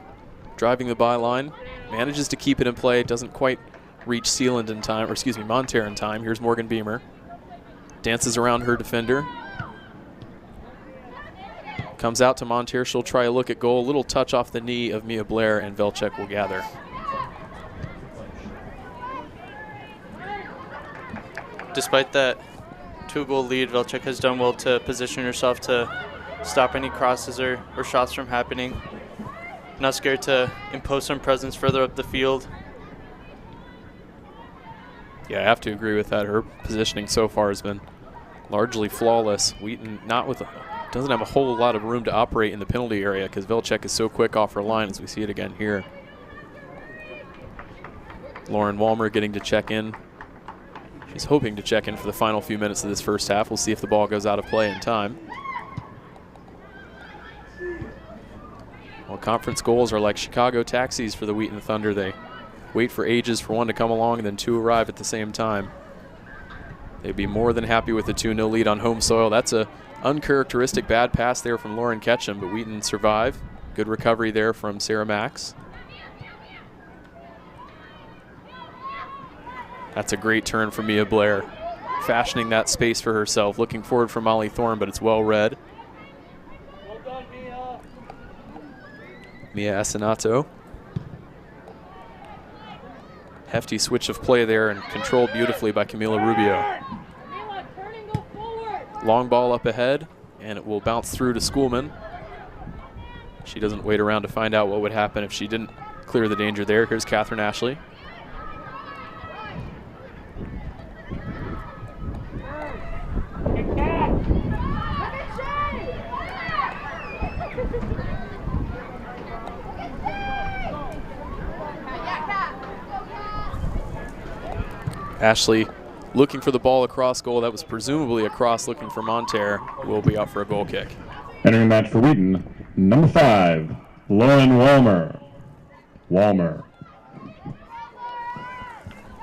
Driving the byline, manages to keep it in play, doesn't quite reach Sealand in time, or excuse me, Monterre in time. Here's Morgan Beamer. Dances around her defender. Comes out to Monterre, she'll try a look at goal. A little touch off the knee of Mia Blair, and Velchek will gather. Despite that 2-goal lead, Velchek has done well to position herself to stop any crosses or shots from happening. Not scared to impose some presence further up the field. Yeah, I have to agree with that. Her positioning so far has been largely flawless. Wheaton doesn't have a whole lot of room to operate in the penalty area because Velchek is so quick off her line, as we see it again here. Lauren Walmer getting to check in. She's hoping to check in for the final few minutes of this first half. We'll see if the ball goes out of play in time. Well, conference goals are like Chicago taxis for the Wheaton Thunder. They wait for ages for one to come along and then two arrive at the same time. They'd be more than happy with the 2-0 lead on home soil. That's a uncharacteristic bad pass there from Lauren Ketchum, but Wheaton survive. Good recovery there from Sarah Max. That's a great turn from Mia Blair, fashioning that space for herself, looking forward for Molly Thorne, but it's well read. Well done, Mia. Mia Asinato. Hefty switch of play there and controlled beautifully by Camila Rubio. Mila, turn and go forward. Long ball up ahead, and it will bounce through to Schoolman. She doesn't wait around to find out what would happen if she didn't clear the danger there. Here's Catherine Ashley. Ashley looking for the ball across goal. That was presumably a cross, looking for Monterre, who will be out for a goal kick. Entering the match for Wheaton, number 5, Lauren Walmer. Walmer.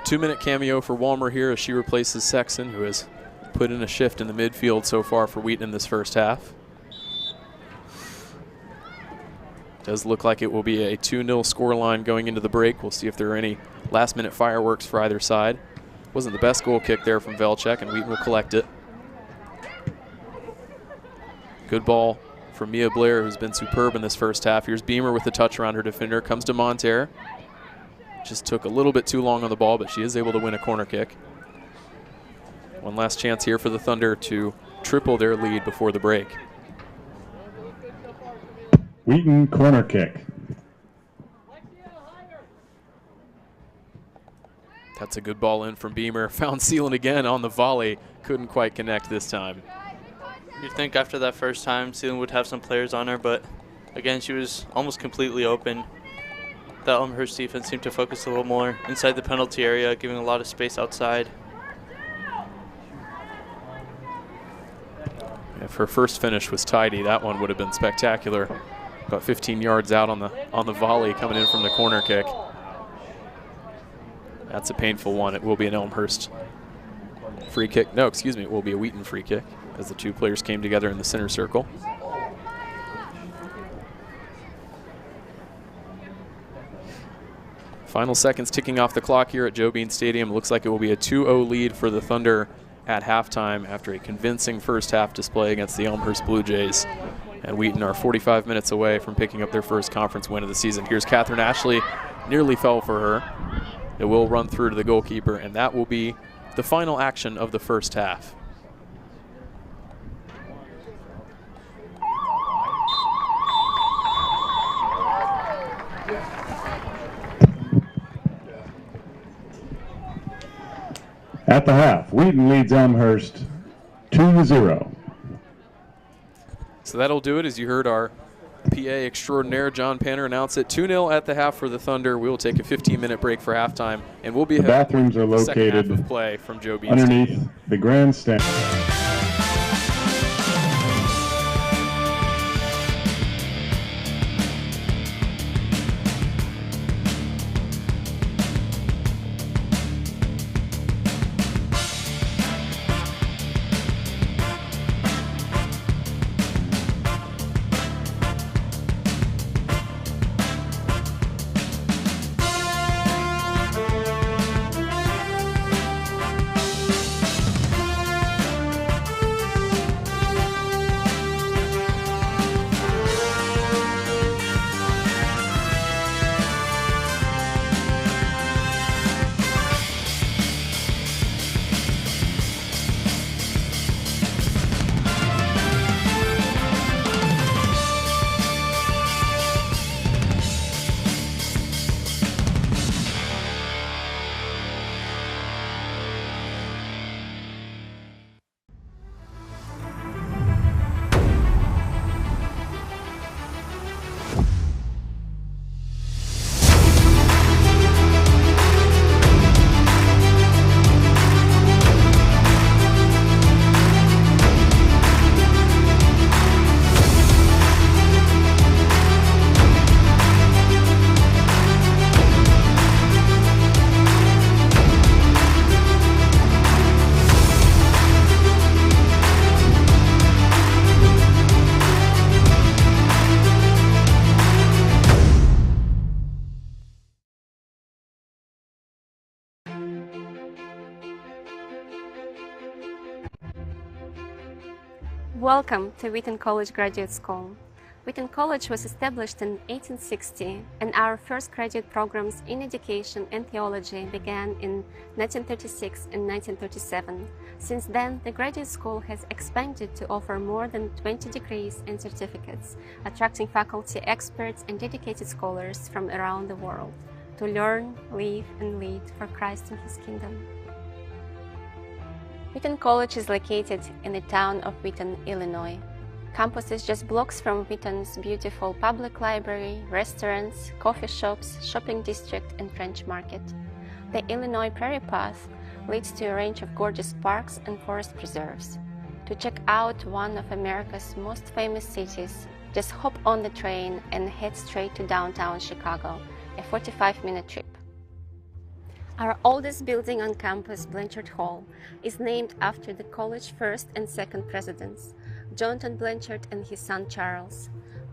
2-minute cameo for Walmer here as she replaces Sexton, who has put in a shift in the midfield so far for Wheaton in this first half. Does look like it will be a 2-0 scoreline going into the break. We'll see if there are any last-minute fireworks for either side. Wasn't the best goal kick there from Velchek, and Wheaton will collect it. Good ball from Mia Blair, who's been superb in this first half. Here's Beamer with the touch around her defender. Comes to Monterre. Just took a little bit too long on the ball, but she is able to win a corner kick. One last chance here for the Thunder to triple their lead before the break. Wheaton corner kick. That's a good ball in from Beamer. Found Sealand again on the volley. Couldn't quite connect this time. You'd think after that first time, Sealand would have some players on her, but again, she was almost completely open. The Elmhurst defense seemed to focus a little more inside the penalty area, giving a lot of space outside. If her first finish was tidy, that one would have been spectacular. About 15 yards out on the volley coming in from the corner kick. That's a painful one. It will be an Elmhurst free kick. No, excuse me, it will be a Wheaton free kick as the two players came together in the center circle. Final seconds ticking off the clock here at Joe Bean Stadium. Looks like it will be a 2-0 lead for the Thunder at halftime after a convincing first half display against the Elmhurst Blue Jays. And Wheaton are 45 minutes away from picking up their first conference win of the season. Here's Catherine Ashley. Nearly fell for her. It will run through to the goalkeeper, and that will be the final action of the first half. At the half, Wheaton leads Elmhurst 2-0. So that'll do it. As you heard our PA extraordinaire John Panner announce it. 2-0 at the half for the Thunder. We will take a 15-minute break for halftime, and we'll be the bathrooms are located second half of play from Joe Bean underneath Stadium. the grandstand. Welcome to Wheaton College Graduate School. Wheaton College was established in 1860, and our first graduate programs in education and theology began in 1936 and 1937. Since then, the graduate school has expanded to offer more than 20 degrees and certificates, attracting faculty experts and dedicated scholars from around the world to learn, live, and lead for Christ and His kingdom. Wheaton College is located in the town of Wheaton, Illinois. Campus is just blocks from Wheaton's beautiful public library, restaurants, coffee shops, shopping district, and French market. The Illinois Prairie Path leads to a range of gorgeous parks and forest preserves. To check out one of America's most famous cities, just hop on the train and head straight to downtown Chicago, a 45-minute trip. Our oldest building on campus, Blanchard Hall, is named after the college's first and second presidents, Jonathan Blanchard and his son Charles.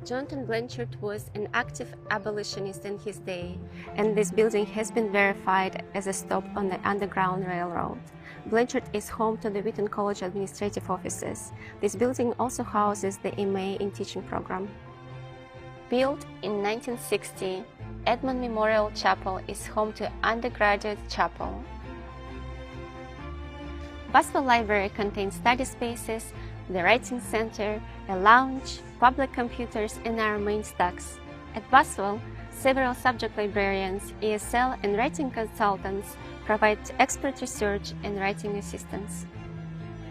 Jonathan Blanchard was an active abolitionist in his day, and this building has been verified as a stop on the Underground Railroad. Blanchard is home to the Wheaton College administrative offices. This building also houses the MA in Teaching program. Built in 1960, Edmund Memorial Chapel is home to Undergraduate Chapel. Buswell Library contains study spaces, the Writing Center, a lounge, public computers, and our main stacks. At Buswell, several subject librarians, ESL, and writing consultants provide expert research and writing assistance.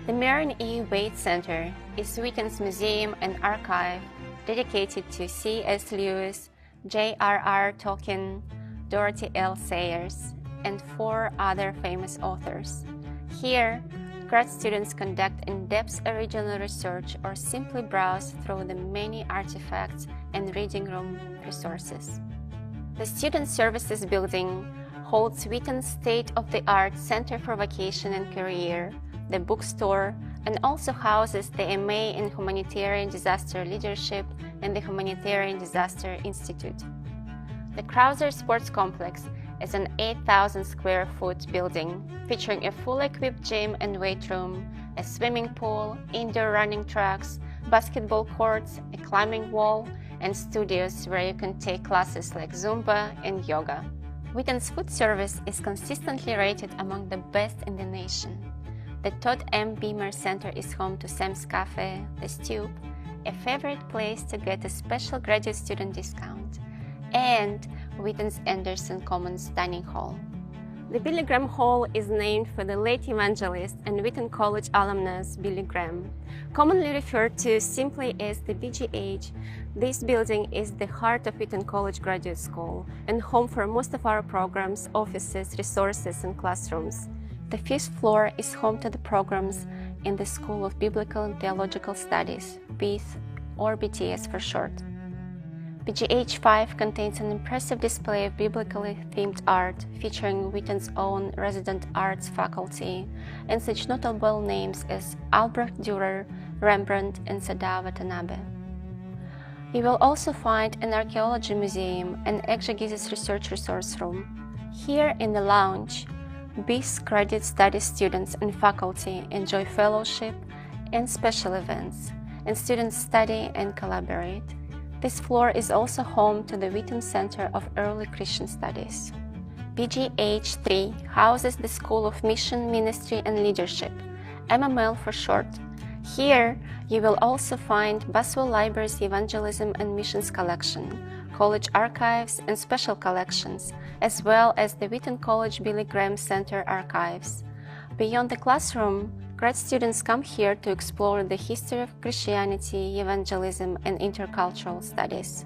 The Marion E. Wade Center is Wheaton's museum and archive dedicated to C.S. Lewis, J.R.R. Tolkien, Dorothy L. Sayers, and 4 other famous authors. Here, grad students conduct in-depth original research or simply browse through the many artifacts and reading room resources. The Student Services Building holds Wheaton's state-of-the-art Center for Vocation and Career, the bookstore, and also houses the MA in Humanitarian Disaster Leadership and the Humanitarian Disaster Institute. The Krauser Sports Complex is an 8,000 square foot building featuring a fully equipped gym and weight room, a swimming pool, indoor running tracks, basketball courts, a climbing wall, and studios where you can take classes like Zumba and yoga. Wheaton's food service is consistently rated among the best in the nation. The Todd M. Beamer Center is home to Sam's Cafe, The Stoop, a favorite place to get a special graduate student discount, and Wheaton's Anderson Commons Dining Hall. The Billy Graham Hall is named for the late evangelist and Wheaton College alumnus Billy Graham. Commonly referred to simply as the BGH, this building is the heart of Wheaton College Graduate School and home for most of our programs, offices, resources, and classrooms. The 5th floor is home to the programs in the School of Biblical and Theological Studies, BITH, or BTS for short. BGH 5 contains an impressive display of biblically themed art featuring Wheaton's own resident arts faculty and such notable names as Albrecht Dürer, Rembrandt, and Sadao Watanabe. You will also find an archaeology museum and exegesis research resource room. Here in the lounge, BIS graduate studies students and faculty enjoy fellowship and special events, and students study and collaborate. This floor is also home to the Wheaton Center of Early Christian Studies. BGH 3 houses the School of Mission, Ministry and Leadership, MML for short. Here, you will also find Buswell Library's Evangelism and Missions collection, college archives and special collections, as well as the Wheaton College Billy Graham Center archives. Beyond the classroom, grad students come here to explore the history of Christianity, evangelism, and intercultural studies.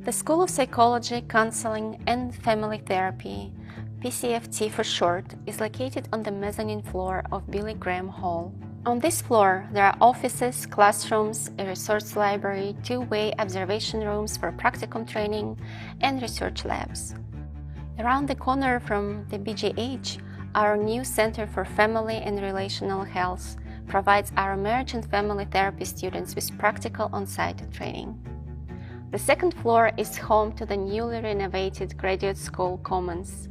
The School of Psychology, Counseling, and Family Therapy, PCFT for short, is located on the mezzanine floor of Billy Graham Hall. On this floor, there are offices, classrooms, a resource library, 2-way observation rooms for practicum training, and research labs. Around the corner from the BGH, our new Center for Family and Relational Health provides our marriage and family therapy students with practical on-site training. The 2nd floor is home to the newly renovated Graduate School Commons.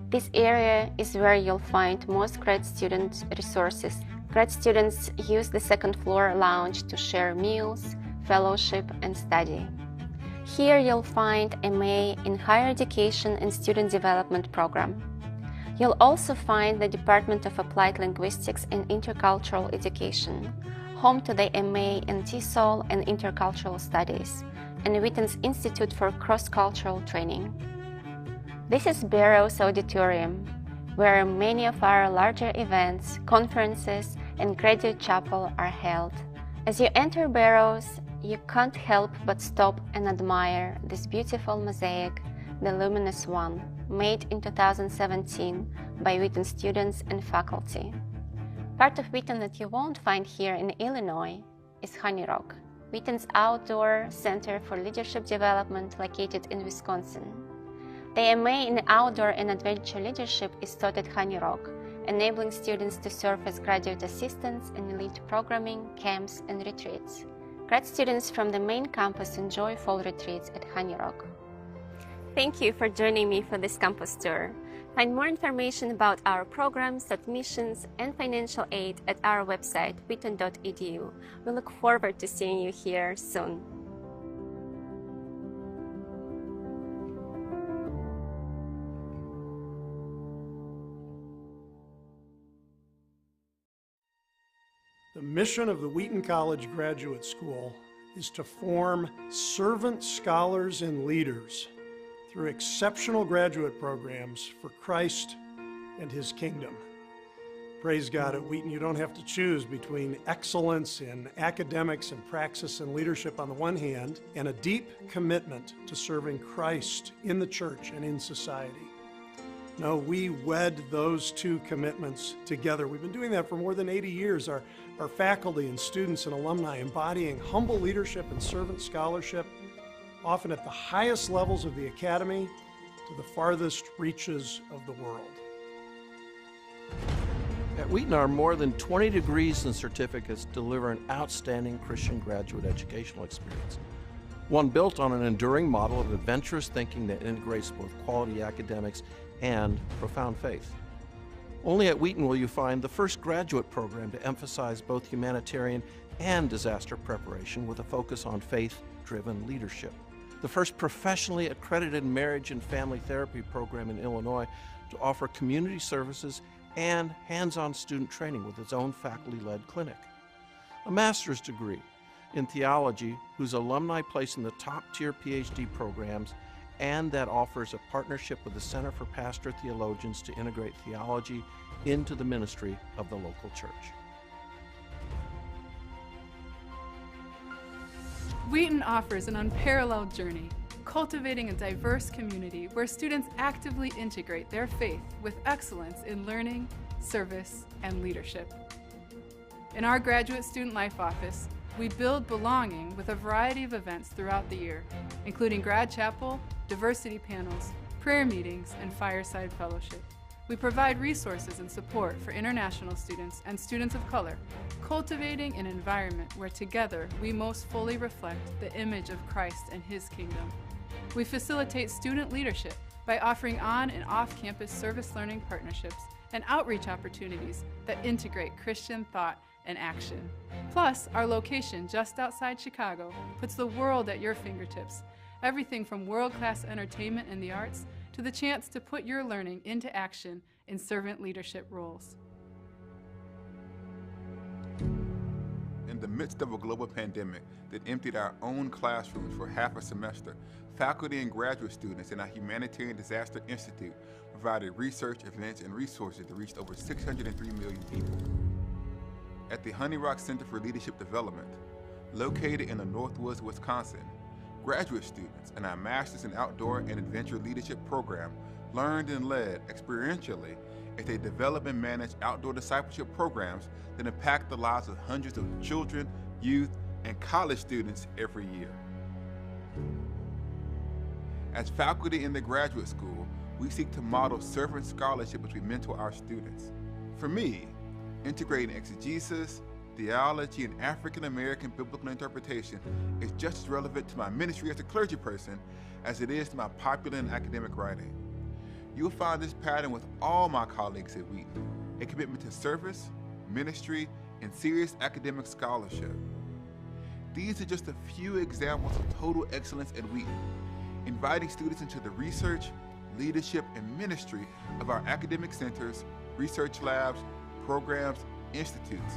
This area is where you'll find most grad student resources. Grad students use the 2nd floor lounge to share meals, fellowship, and study. Here you'll find MA in Higher Education and Student Development program. You'll also find the Department of Applied Linguistics and Intercultural Education, home to the MA in TESOL and Intercultural Studies, and Wheaton's Institute for Cross-Cultural Training. This is Barrows Auditorium, where many of our larger events, conferences, and graduate chapel are held. As you enter Barrows, you can't help but stop and admire this beautiful mosaic, the Luminous One, made in 2017 by Wheaton students and faculty. Part of Wheaton that you won't find here in Illinois is Honey Rock, Wheaton's outdoor center for leadership development located in Wisconsin. The MA in Outdoor and Adventure Leadership is taught at Honey Rock, enabling students to serve as graduate assistants in elite programming, camps, and retreats. Grad students from the main campus enjoy fall retreats at Honey Rock. Thank you for joining me for this campus tour. Find more information about our programs, admissions, and financial aid at our website, wheaton.edu. We look forward to seeing you here soon. The mission of the Wheaton College Graduate School is to form servant scholars and leaders through exceptional graduate programs for Christ and His kingdom. Praise God, at Wheaton you don't have to choose between excellence in academics and praxis and leadership on the one hand, and a deep commitment to serving Christ in the church and in society. No, we wed those two commitments together. We've been doing that for more than 80 years. Our faculty and students and alumni embodying humble leadership and servant scholarship, often at the highest levels of the academy to the farthest reaches of the world. At Wheaton, our more than 20 degrees and certificates deliver an outstanding Christian graduate educational experience, one built on an enduring model of adventurous thinking that integrates both quality academics and profound faith. Only at Wheaton will you find the first graduate program to emphasize both humanitarian and disaster preparation with a focus on faith-driven leadership. The first professionally accredited marriage and family therapy program in Illinois to offer community services and hands-on student training with its own faculty-led clinic. A master's degree in theology whose alumni place in the top-tier PhD programs, and that offers a partnership with the Center for Pastor Theologians to integrate theology into the ministry of the local church. Wheaton offers an unparalleled journey, cultivating a diverse community where students actively integrate their faith with excellence in learning, service, and leadership. In our Graduate Student Life Office, we build belonging with a variety of events throughout the year, including Grad Chapel, diversity panels, prayer meetings, and fireside fellowship. We provide resources and support for international students and students of color, cultivating an environment where together we most fully reflect the image of Christ and His kingdom. We facilitate student leadership by offering on and off-campus service learning partnerships and outreach opportunities that integrate Christian thought and action. Plus, our location just outside Chicago puts the world at your fingertips. Everything from world-class entertainment and the arts to the chance to put your learning into action in servant leadership roles. In the midst of a global pandemic that emptied our own classrooms for half a semester, faculty and graduate students in our Humanitarian Disaster Institute provided research, events, and resources that reached over 603 million people. At the Honey Rock Center for Leadership Development, located in the Northwoods, Wisconsin, graduate students in our Masters in Outdoor and Adventure Leadership program learned and led experientially as they develop and manage outdoor discipleship programs that impact the lives of hundreds of children, youth, and college students every year. As faculty in the graduate school, we seek to model servant scholarship as we mentor our students. For me, integrating exegesis, theology, and African-American biblical interpretation is just as relevant to my ministry as a clergy person as it is to my popular and academic writing. You'll find this pattern with all my colleagues at Wheaton, a commitment to service, ministry, and serious academic scholarship. These are just a few examples of total excellence at Wheaton, inviting students into the research, leadership, and ministry of our academic centers, research labs, programs, institutes,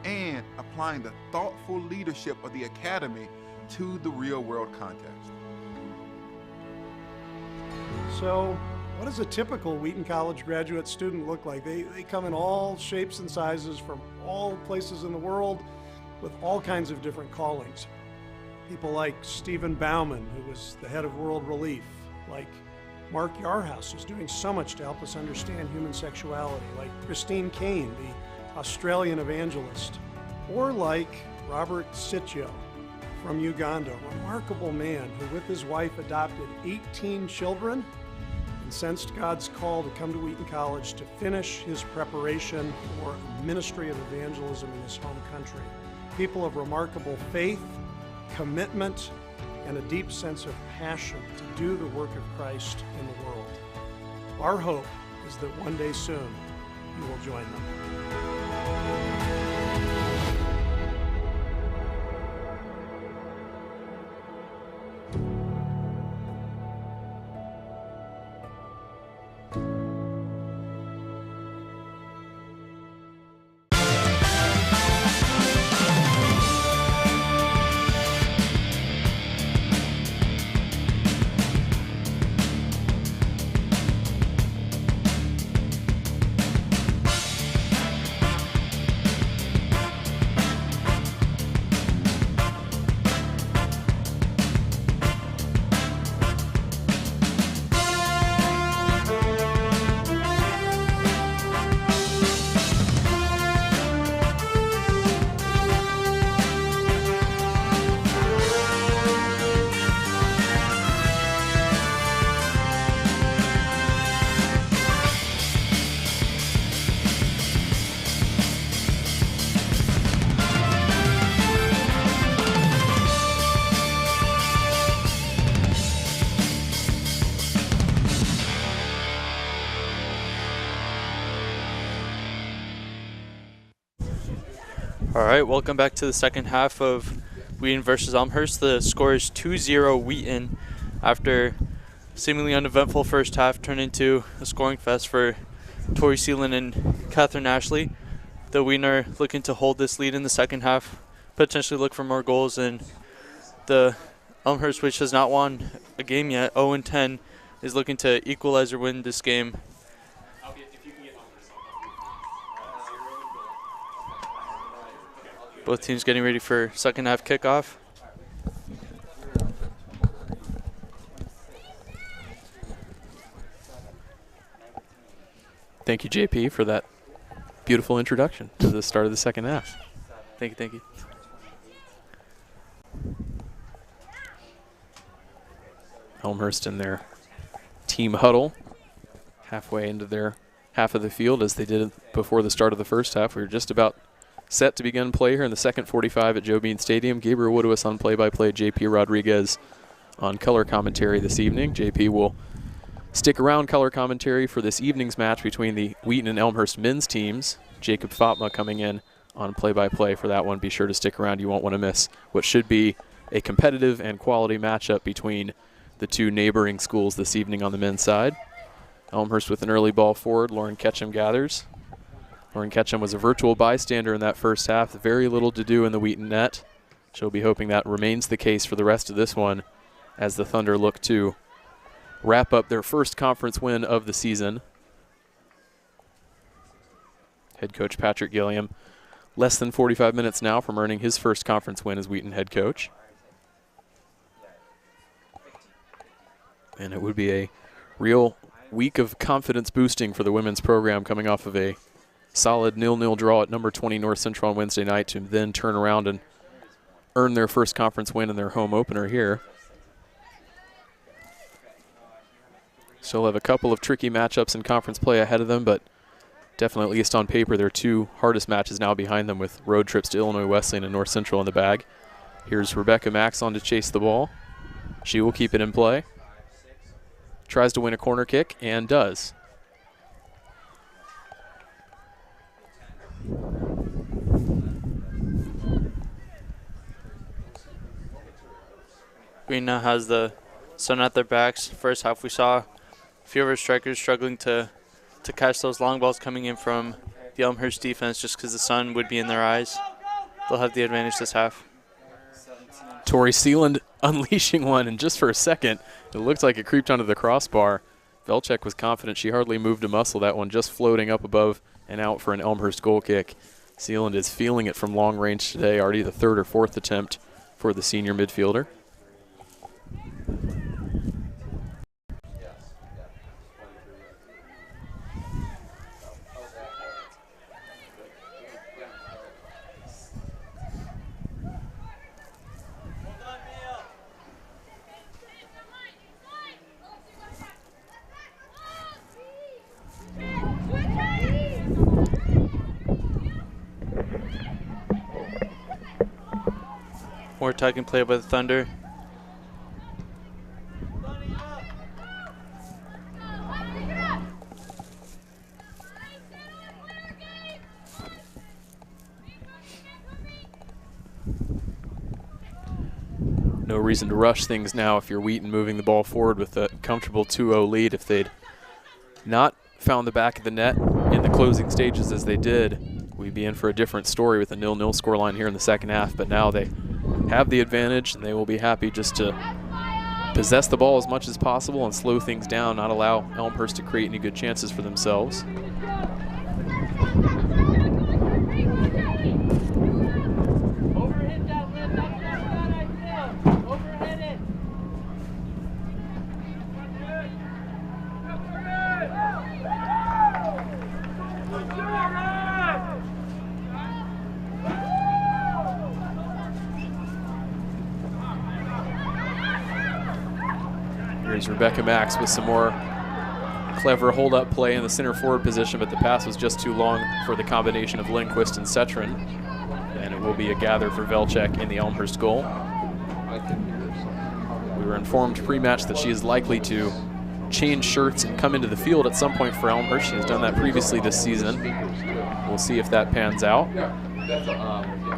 and applying the thoughtful leadership of the academy to the real-world context. So, what does a typical Wheaton College graduate student look like? They come in all shapes and sizes from all places in the world with all kinds of different callings. People like Stephen Bauman, who was the head of World Relief, like Mark Yarhouse, who's doing so much to help us understand human sexuality, like Christine Kane, the Australian evangelist, or like Robert Sityo from Uganda, a remarkable man who with his wife adopted 18 children and sensed God's call to come to Wheaton College to finish his preparation for a ministry of evangelism in his home country. people of remarkable faith, commitment, and a deep sense of passion to do the work of Christ in the world. Our hope is that one day soon you will join them. All right, welcome back to the second half of Wheaton versus Elmhurst. The score is 2-0 Wheaton after seemingly uneventful first half turned into a scoring fest for Tori Seeland and Catherine Ashley. The Wheaton are looking to hold this lead in the second half, potentially look for more goals, and the Elmhurst, which has not won a game yet, 0-10, is looking to equalize or win this game. Both teams getting ready for second half kickoff. Thank you, JP, for that beautiful introduction to the start of the second half. Thank you, thank you. Elmhurst in their team huddle, halfway into their half of the field as they did before the start of the first half. We were just about set to begin play here in the second 45 at Joe Bean Stadium. Gabriel Woodowis on play-by-play, JP Rodriguez on color commentary this evening. JP will stick around color commentary for this evening's match between the Wheaton and Elmhurst men's teams. Jacob Fatma coming in on play-by-play for that one. Be sure to stick around. You won't want to miss what should be a competitive and quality matchup between the two neighboring schools this evening on the men's side. Elmhurst with an early ball forward. Lauren Ketchum gathers. Lauren Ketchum was a virtual bystander in that first half. Very little to do in the Wheaton net. She'll be hoping that remains the case for the rest of this one as the Thunder look to wrap up their first conference win of the season. Head coach Patrick Gilliam, less than 45 minutes now from earning his first conference win as Wheaton head coach. And it would be a real week of confidence boosting for the women's program coming off of a solid 0-0 draw at number 20 North Central on Wednesday night to then turn around and earn their first conference win in their home opener here. Still have a couple of tricky matchups in conference play ahead of them, but definitely, at least on paper, their two hardest matches now behind them with road trips to Illinois Wesleyan and North Central in the bag. Here's Rebecca Max on to chase the ball. She will keep it in play. Tries to win a corner kick and does. Green now has the sun at their backs. First half we saw a few of our strikers struggling to catch those long balls coming in from the Elmhurst defense just because the sun would be in their eyes. They'll have the advantage this half. Tori Seeland unleashing one, and just for a second, it looked like it creeped onto the crossbar. Velchek was confident. She hardly moved a muscle. That one just floating up above and out for an Elmhurst goal kick. Seeland is feeling it from long range today, already the third or fourth attempt for the senior midfielder. more attacking play by the Thunder. No reason to rush things now if you're Wheaton, moving the ball forward with a comfortable 2-0 lead. If they'd not found the back of the net in the closing stages as they did, we'd be in for a different story with a 0-0 scoreline here in the second half. But now they have the advantage, and they will be happy just to possess the ball as much as possible and slow things down, not allow Elmhurst to create any good chances for themselves. Here's Rebecca Max with some more clever hold-up play in the center forward position, but the pass was just too long for the combination of Lindquist and Cetrin. And it will be a gather for Velchek in the Elmhurst goal. We were informed pre-match that she is likely to change shirts and come into the field at some point for Elmhurst. She has done that previously this season. We'll see if that pans out.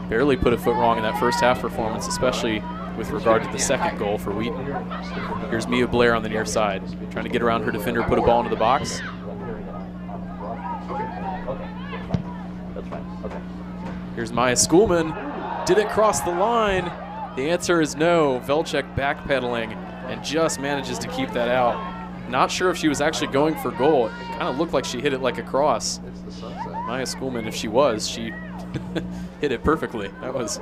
Barely put a foot wrong in that first half performance, especially with regard to the second goal for Wheaton. Here's Mia Blair on the near side, trying to get around her defender, put a ball into the box. Here's Maya Schoolman. Did it cross the line? The answer is no. Velchek backpedaling and just manages to keep that out. Not sure if she was actually going for goal. It kind of looked like she hit it like a cross. Maya Schoolman, if she was, she hit it perfectly. That was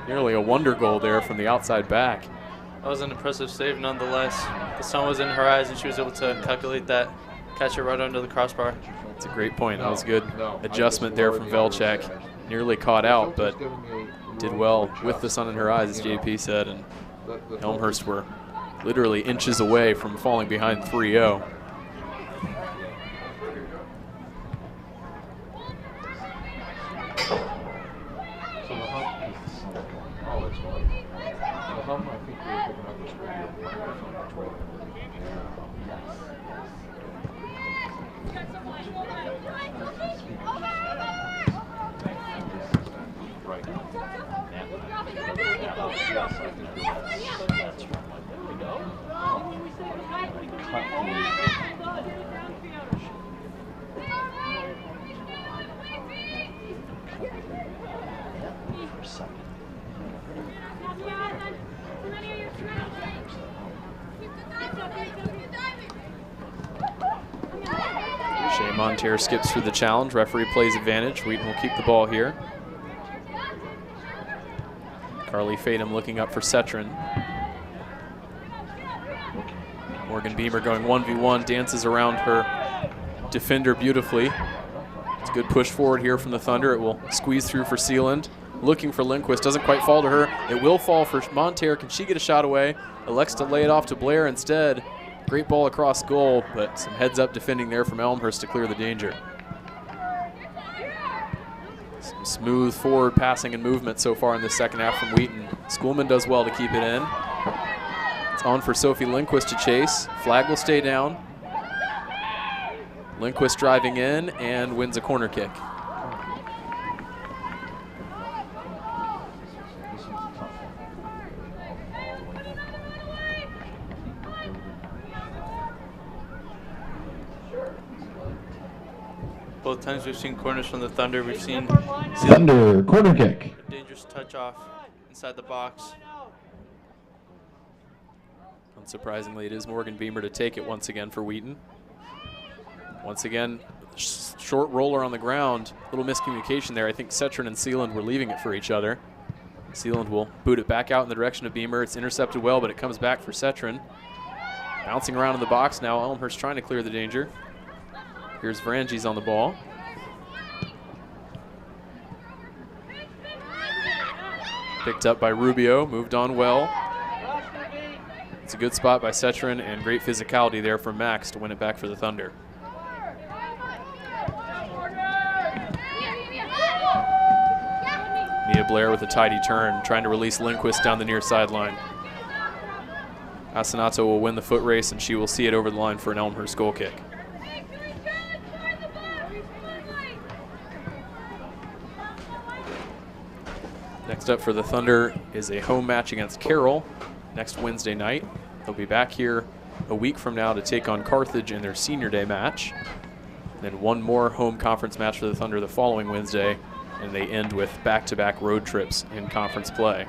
nearly a wonder goal there from the outside back. That was an impressive save nonetheless. The sun was in her eyes and she was able to calculate that, catch it right under the crossbar. That's a great point. That was good adjustment there from Velchek. Nearly caught out, but did well with the sun in her eyes, as JP said, and Elmhurst were literally inches away from falling behind 3-0. Monteiro skips through the challenge. Referee plays advantage. Wheaton will keep the ball here. Carly Fadum looking up for Cetrin. Morgan Beamer going 1v1, dances around her defender beautifully. It's a good push forward here from the Thunder. It will squeeze through for Sealand. Looking for Lindquist, doesn't quite fall to her. It will fall for Monteiro. Can she get a shot away? Elects to lay it off to Blair instead. Great ball across goal, but some heads-up defending there from Elmhurst to clear the danger. Some smooth forward passing and movement so far in the second half from Wheaton. Schoolman does well to keep it in. It's on for Sophie Lindquist to chase. Flag will stay down. Lindquist driving in and wins a corner kick. Both times we've seen corners from the Thunder, we've seen Thunder corner kick. A dangerous touch off inside the box. Unsurprisingly, it is Morgan Beamer to take it once again for Wheaton. Once again, short roller on the ground. A little miscommunication there. I think Cetrin and Sealand were leaving it for each other. Sealand will boot it back out in the direction of Beamer. It's intercepted well, but it comes back for Cetrin. Bouncing around in the box now. Elmhurst trying to clear the danger. Here's Varangi's on the ball. Picked up by Rubio, moved on well. It's a good spot by Cetrin and great physicality there from Max to win it back for the Thunder. Mia Mia Blair with a tidy turn, trying to release Lindquist down the near sideline. Asinato will win the foot race, and she will see it over the line for an Elmhurst goal kick. Next up for the Thunder is a home match against Carroll next Wednesday night. They'll be back here a week from now to take on Carthage in their senior day match. Then one more home conference match for the Thunder the following Wednesday, and they end with back-to-back road trips in conference play.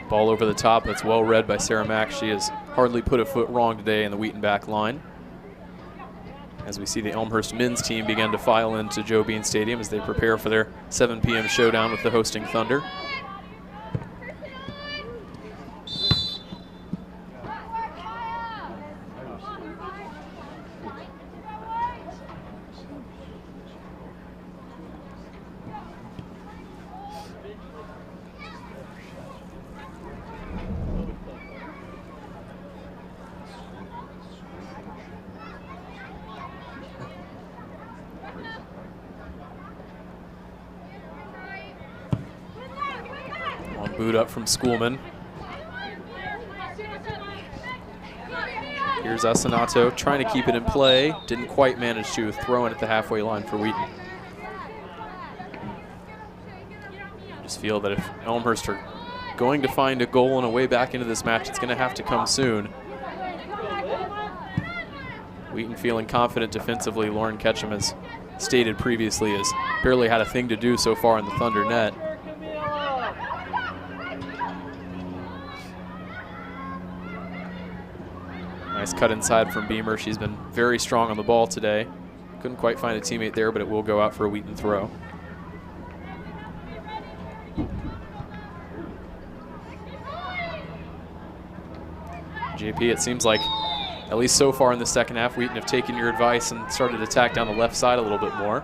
Ball over the top, that's well read by Sarah Mack. She has hardly put a foot wrong today in the Wheaton back line. As we see the Elmhurst men's team begin to file into Joe Bean Stadium as they prepare for their 7 p.m. showdown with the hosting Thunder. Boot up from Schoolman. Here's Asinato trying to keep it in play. Didn't quite manage to throw in at the halfway line for Wheaton. Just feel that if Elmhurst are going to find a goal and a way back into this match, it's going to have to come soon. Wheaton feeling confident defensively. Lauren Ketchum has stated previously has barely had a thing to do so far in the Thunder net. Nice cut inside from Beamer. She's been very strong on the ball today. Couldn't quite find a teammate there, but it will go out for a Wheaton throw. JP, it seems like, at least so far in the second half, Wheaton have taken your advice and started to attack down the left side a little bit more.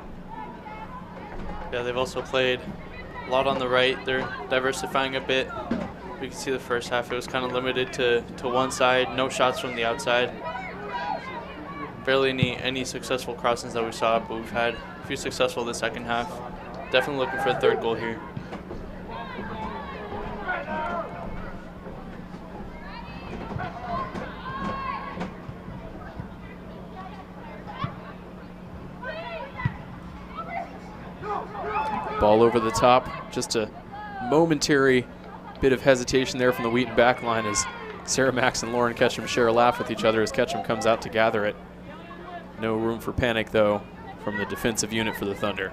Yeah, they've also played a lot on the right. They're diversifying a bit. We can see the first half, it was kind of limited to one side, no shots from the outside. Barely any successful crossings that we saw, but we've had a few successful in the second half. Definitely looking for a third goal here. Ball over the top, just a momentary bit of hesitation there from the Wheaton back line as Sarah Max and Lauren Ketchum share a laugh with each other as Ketchum comes out to gather it. No room for panic, though, from the defensive unit for the Thunder.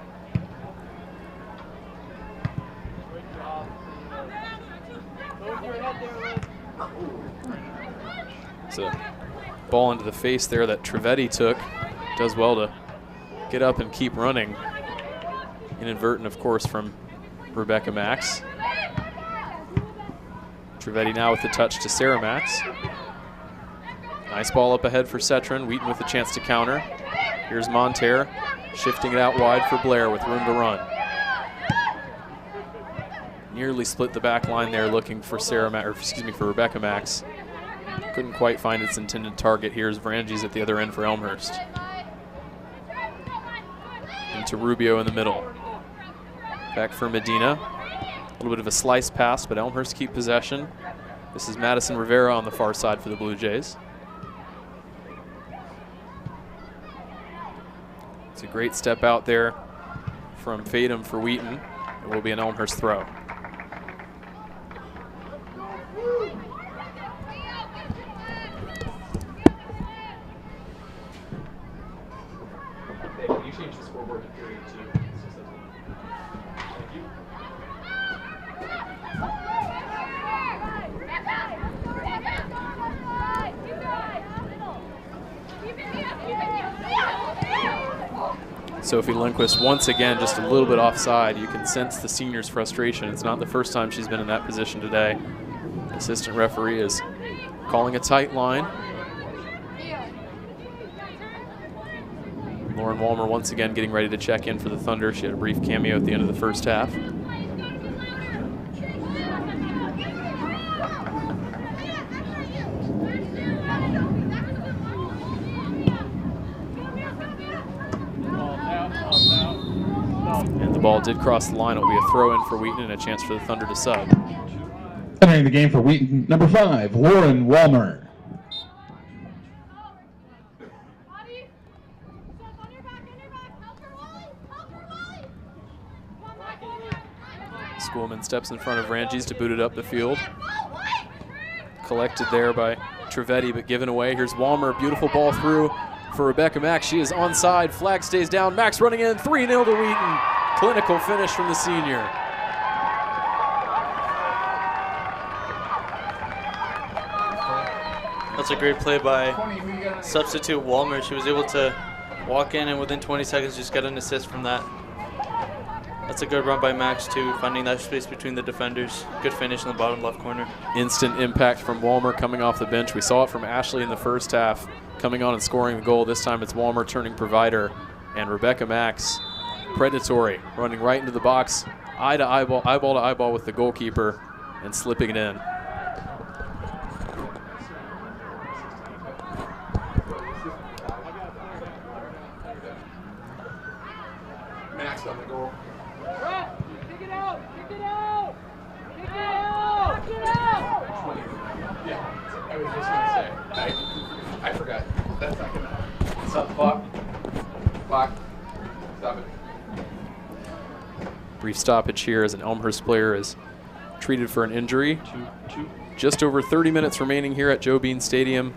It's a ball into the face there that Trivedi took. Does well to get up and keep running. Inadvertent, of course, from Rebecca Max. Trivedi now with the touch to Sarah Max. Nice ball up ahead for Cetron. Wheaton with a chance to counter. Here's Monterre shifting it out wide for Blair with room to run. Nearly split the back line there looking for for Rebecca Max. Couldn't quite find its intended target. Here's Vranges at the other end for Elmhurst. Into Rubio in the middle. Back for Medina. A little bit of a slice pass, but Elmhurst keep possession. This is Madison Rivera on the far side for the Blue Jays. It's a great step out there from Fadum for Wheaton. It will be an Elmhurst throw. You changed the scoreboard to period 2. Thank you. Sophie Lindquist once again just a little bit offside. You can sense the senior's frustration. It's not the first time she's been in that position today. Assistant referee is calling a tight line. Lauren Walmer once again getting ready to check in for the Thunder. She had a brief cameo at the end of the first half. ball did cross the line. It will be a throw in for Wheaton and a chance for the Thunder to sub. Entering the game for Wheaton, number 5, Lauren Walmer. Schoolman steps in front of Ranges to boot it up the field. Collected there by Trevetti, but given away. Here's Walmer, beautiful ball through for Rebecca Max. She is onside, flag stays down. Max running in, 3-0 to Wheaton. Clinical finish from the senior. That's a great play by substitute Walmer. She was able to walk in and within 20 seconds just get an assist from that. That's a good run by Max too, finding that space between the defenders. Good finish in the bottom left corner. Instant impact from Walmer coming off the bench. We saw it from Ashley in the first half, coming on and scoring the goal. This time it's Walmer turning provider, and Rebecca Max, predatory, running right into the box, eye to eyeball with the goalkeeper, and slipping it in. Max on the goal. Kick it out! Kick it out! Kick it out! Kick it out! Yeah, I was just gonna say. I forgot. That's not gonna. Stop the clock. Clock. Stop it. Brief stoppage here as an Elmhurst player is treated for an injury. Just over 30 minutes remaining here at Joe Bean Stadium.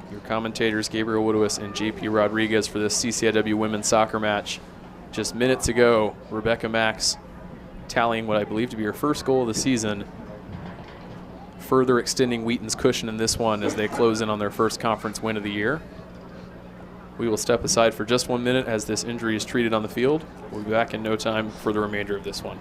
Your commentators, Gabriel Woodowis and JP Rodriguez, for this CCIW women's soccer match. Just minutes ago, Rebecca Max tallying what I believe to be her first goal of the season, further extending Wheaton's cushion in this one as they close in on their first conference win of the year. We will step aside for just 1 minute as this injury is treated on the field. We'll be back in no time for the remainder of this one.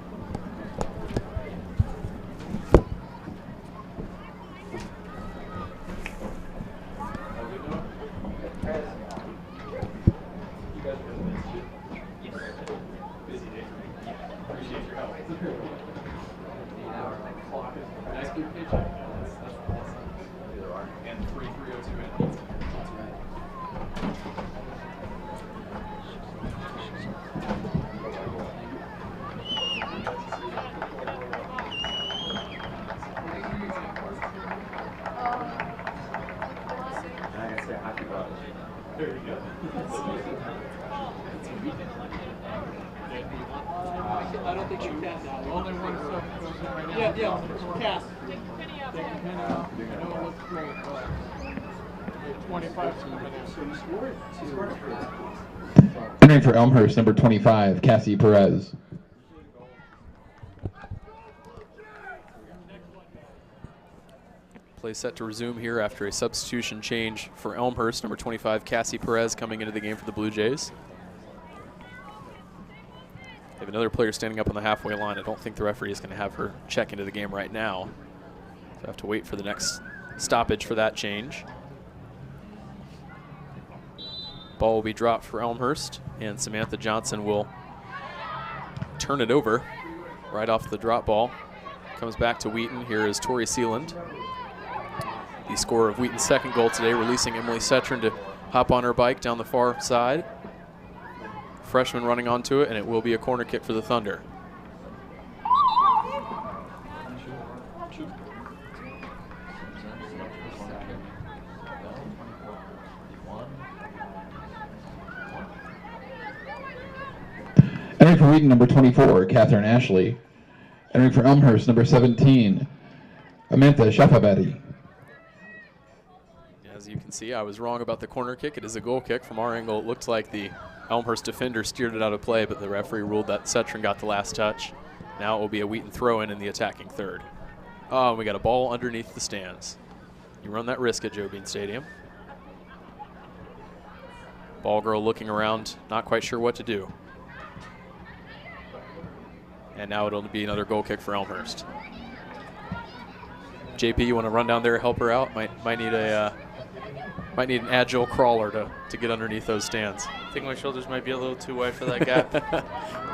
I don't think you can now. Only one sub goes in right now. Yeah, Cass. I know it looks great, but 25 Entering for Elmhurst, number 25, Cassie Perez. Play set to resume here after a substitution change for Elmhurst. Number 25, Cassie Perez, coming into the game for the Blue Jays. They have another player standing up on the halfway line. I don't think the referee is going to have her check into the game right now. So I have to wait for the next stoppage for that change. Ball will be dropped for Elmhurst, and Samantha Johnson will turn it over right off the drop ball. Comes back to Wheaton. Here is Tori Sealand, the scorer of Wheaton's second goal today, releasing Emily Setron to hop on her bike down the far side. Freshman running onto it, and it will be a corner kick for the Thunder. Entering for Wheaton, number 24, Catherine Ashley. Entering for Elmhurst, number 17, Amantha Shafabadi. As you can see, I was wrong about the corner kick. It is a goal kick. From our angle, it looked like the Elmhurst defender steered it out of play, but the referee ruled that Setron got the last touch. Now it will be a Wheaton throw-in in the attacking third. Oh, and we got a ball underneath the stands. You run that risk at Joe Bean Stadium. Ball girl looking around, not quite sure what to do. And now it'll be another goal kick for Elmhurst. JP, you want to run down there and help her out? Might need an agile crawler to get underneath those stands. I think my shoulders might be a little too wide for that gap.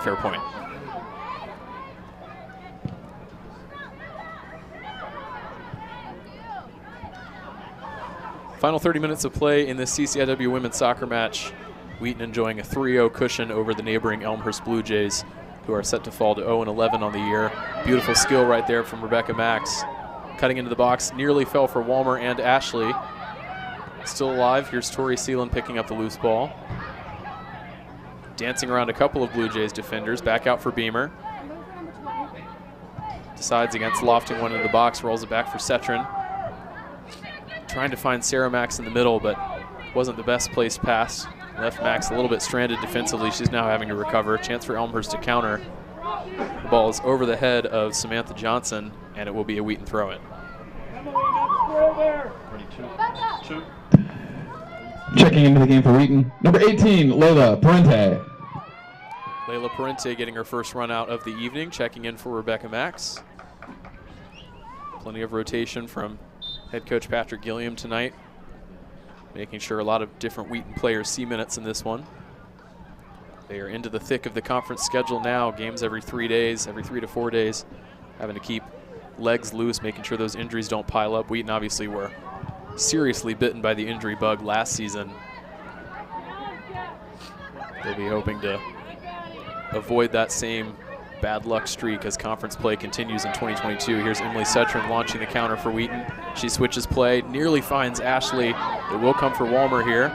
Fair point. Final 30 minutes of play in this CCIW women's soccer match. Wheaton enjoying a 3-0 cushion over the neighboring Elmhurst Blue Jays, who are set to fall to 0-11 on the year. Beautiful skill right there from Rebecca Max. Cutting into the box, nearly fell for Walmer and Ashley. Still alive, here's Tori Seelan picking up the loose ball. Dancing around a couple of Blue Jays defenders, back out for Beamer. Decides against lofting one into the box, rolls it back for Cetrin. Trying to find Sarah Max in the middle, but wasn't the best placed pass. Left Max a little bit stranded defensively. She's now having to recover. Chance for Elmhurst to counter. The ball is over the head of Samantha Johnson, and it will be a Wheaton throw-in. Checking into the game for Wheaton, number 18, Layla Parente. Layla Parente getting her first run out of the evening, checking in for Rebecca Max. Plenty of rotation from head coach Patrick Gilliam tonight, making sure a lot of different Wheaton players see minutes in this one. They are into the thick of the conference schedule now, games every 3 days, every 3 to 4 days, having to keep legs loose, making sure those injuries don't pile up. Wheaton obviously were seriously bitten by the injury bug last season. They'll be hoping to avoid that same bad luck streak as conference play continues in 2022. Here's Emily Cetrin launching the counter for Wheaton. She switches play, nearly finds Ashley. It will come for Walmer here.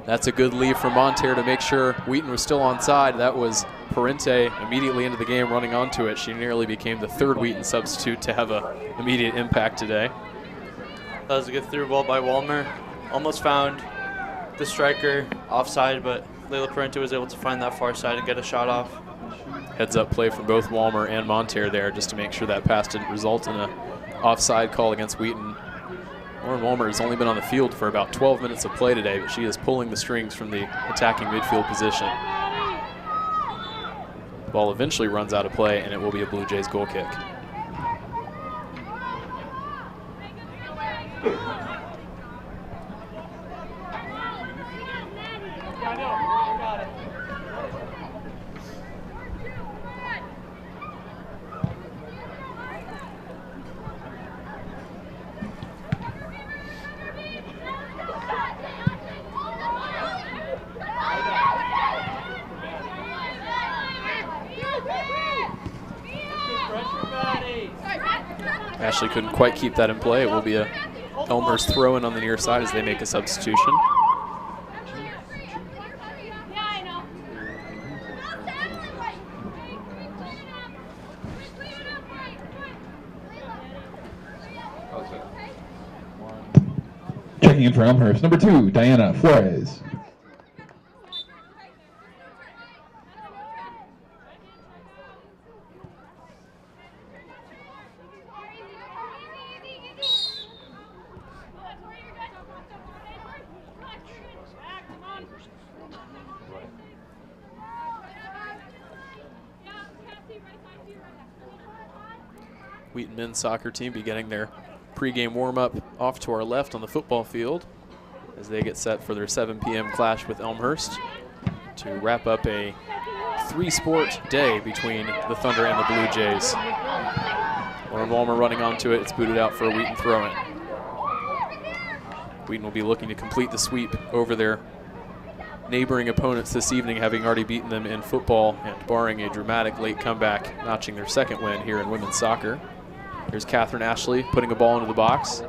That's a good leave from Monteer to make sure Wheaton was still onside. That was Parente immediately into the game running onto it. She nearly became the third Wheaton substitute to have an immediate impact today. That was a good through ball by Walmer. Almost found the striker offside, but Layla Parente was able to find that far side and get a shot off. Heads up play from both Walmer and Monteer there just to make sure that pass didn't result in an offside call against Wheaton. Lauren Walmer has only been on the field for about 12 minutes of play today, but she is pulling the strings from the attacking midfield position. The ball eventually runs out of play, and it will be a Blue Jays goal kick. Ashley couldn't quite keep that in play. It will be a Elmhurst throw-in on the near side as they make a substitution. Checking in for Elmhurst, number 2, Diana Flores. Wheaton men's soccer team beginning their pregame warm-up off to our left on the football field as they get set for their 7 p.m. clash with Elmhurst to wrap up a 3-sport day between the Thunder and the Blue Jays. Lauren Walmer running onto it. It's booted out for a Wheaton throw-in. Wheaton will be looking to complete the sweep over their neighboring opponents this evening, having already beaten them in football and barring a dramatic late comeback, notching their second win here in women's soccer. Here's Catherine Ashley putting a ball into the box.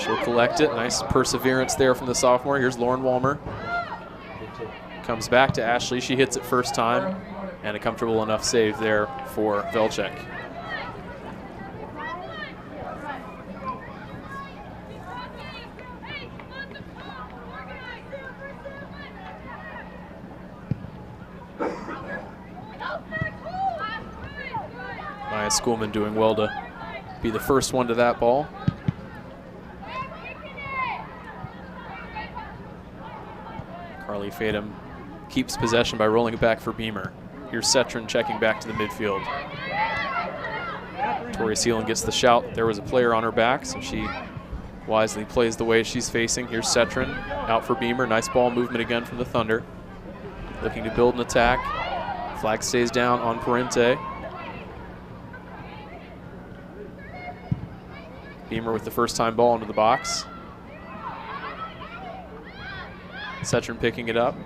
She'll collect it. Nice perseverance there from the sophomore. Here's Lauren Walmer. Comes back to Ashley. She hits it first time, and a comfortable enough save there for Velchek. Maya Schoolman doing well to be the first one to that ball. Carly Fadum keeps possession by rolling it back for Beamer. Here's Cetrin checking back to the midfield. Tori Seelan gets the shout. There was a player on her back, so she wisely plays the way she's facing. Here's Cetrin out for Beamer. Nice ball movement again from the Thunder. Looking to build an attack. Flag stays down on Parente. Beamer with the first time ball into the box. Setron picking it up.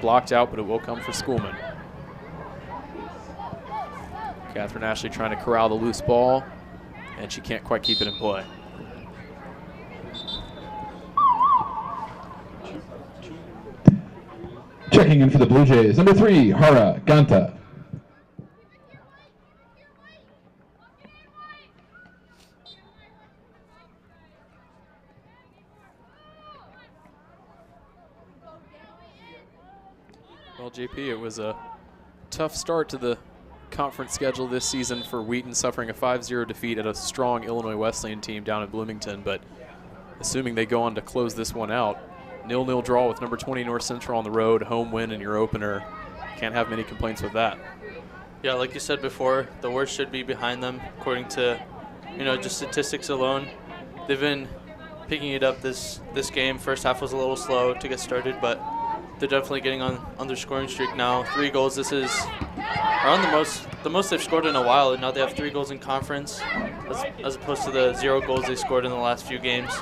Blocked out, but it will come for Schoolman. Catherine Ashley trying to corral the loose ball, and she can't quite keep it in play. Checking in for the Blue Jays, number 3, Hara Ganta. Well, JP, it was a tough start to the conference schedule this season for Wheaton, suffering a 5-0 defeat at a strong Illinois Wesleyan team down in Bloomington, but assuming they go on to close this one out, 0-0 draw with number 20 North Central on the road, home win in your opener. Can't have many complaints with that. Yeah, like you said before, the worst should be behind them, according to, just statistics alone. They've been picking it up this game. First half was a little slow to get started, but they're definitely getting on their scoring streak now. 3 goals. This is around the most they've scored in a while, and now they have 3 goals in conference, as opposed to the 0 goals they scored in the last few games.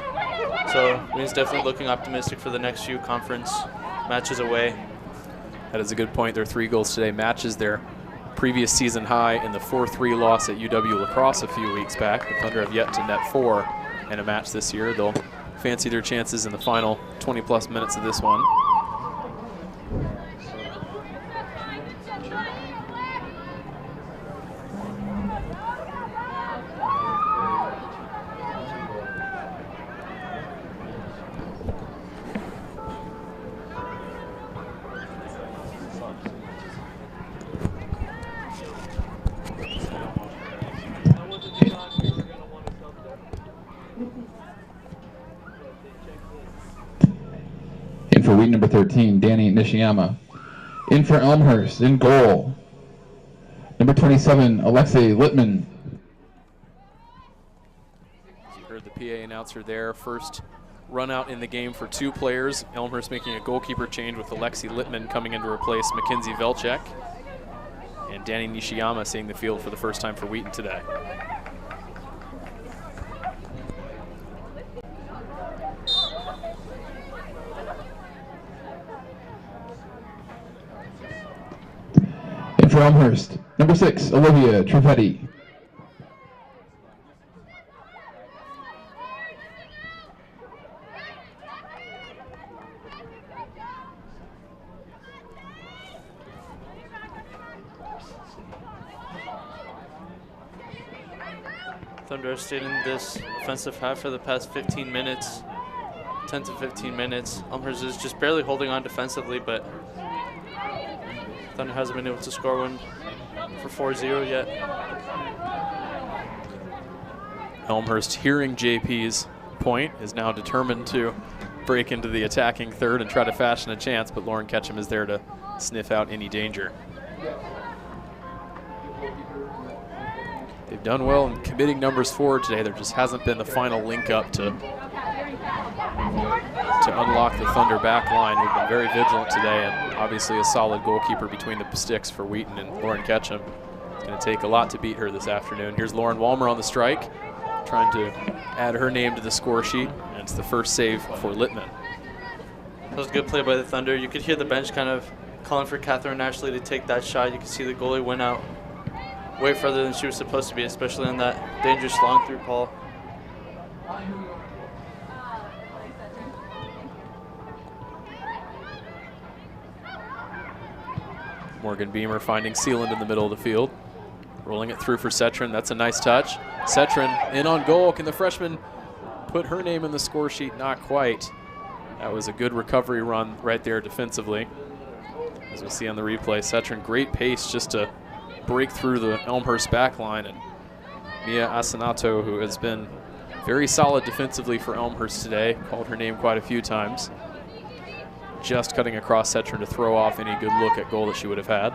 So Wheaton's definitely looking optimistic for the next few conference matches away. That is a good point. Their 3 goals today matches their previous season high in the 4-3 loss at UW La Crosse a few weeks back. The Thunder have yet to net 4 in a match this year. They'll fancy their chances in the final 20-plus minutes of this one. For Wheaton, number 13, Danny Nishiyama. In for Elmhurst, in goal, number 27, Alexei Littman. As you heard the PA announcer there, first run out in the game for 2 players. Elmhurst making a goalkeeper change with Alexei Littman coming in to replace Mackenzie Velchek. And Danny Nishiyama seeing the field for the first time for Wheaton today. For Elmhurst, number 6, Olivia Trifetti. Thunder have stayed in this offensive half for the past 15 minutes, 10 to 15 minutes. Elmhurst is just barely holding on defensively, but Thunder hasn't been able to score one for 4-0 yet. Elmhurst, hearing JP's point, is now determined to break into the attacking third and try to fashion a chance, but Lauren Ketchum is there to sniff out any danger. They've done well in committing numbers forward today. There just hasn't been the final link up to unlock the Thunder back line, who've been very vigilant today, and obviously a solid goalkeeper between the sticks for Wheaton and Lauren Ketchum. It's going to take a lot to beat her this afternoon. Here's Lauren Walmer on the strike, trying to add her name to the score sheet, and it's the first save for Littman. That was a good play by the Thunder. You could hear the bench kind of calling for Catherine Ashley to take that shot. You could see the goalie went out way further than she was supposed to be, especially on that dangerous long through ball. Morgan Beamer finding Sealand in the middle of the field. Rolling it through for Setron. That's a nice touch. Setron in on goal. Can the freshman put her name in the score sheet? Not quite. That was a good recovery run right there defensively. As we see on the replay, Setron, great pace just to break through the Elmhurst back line. And Mia Asanato, who has been very solid defensively for Elmhurst today, called her name quite a few times. Just cutting across Setron to throw off any good look at goal that she would have had.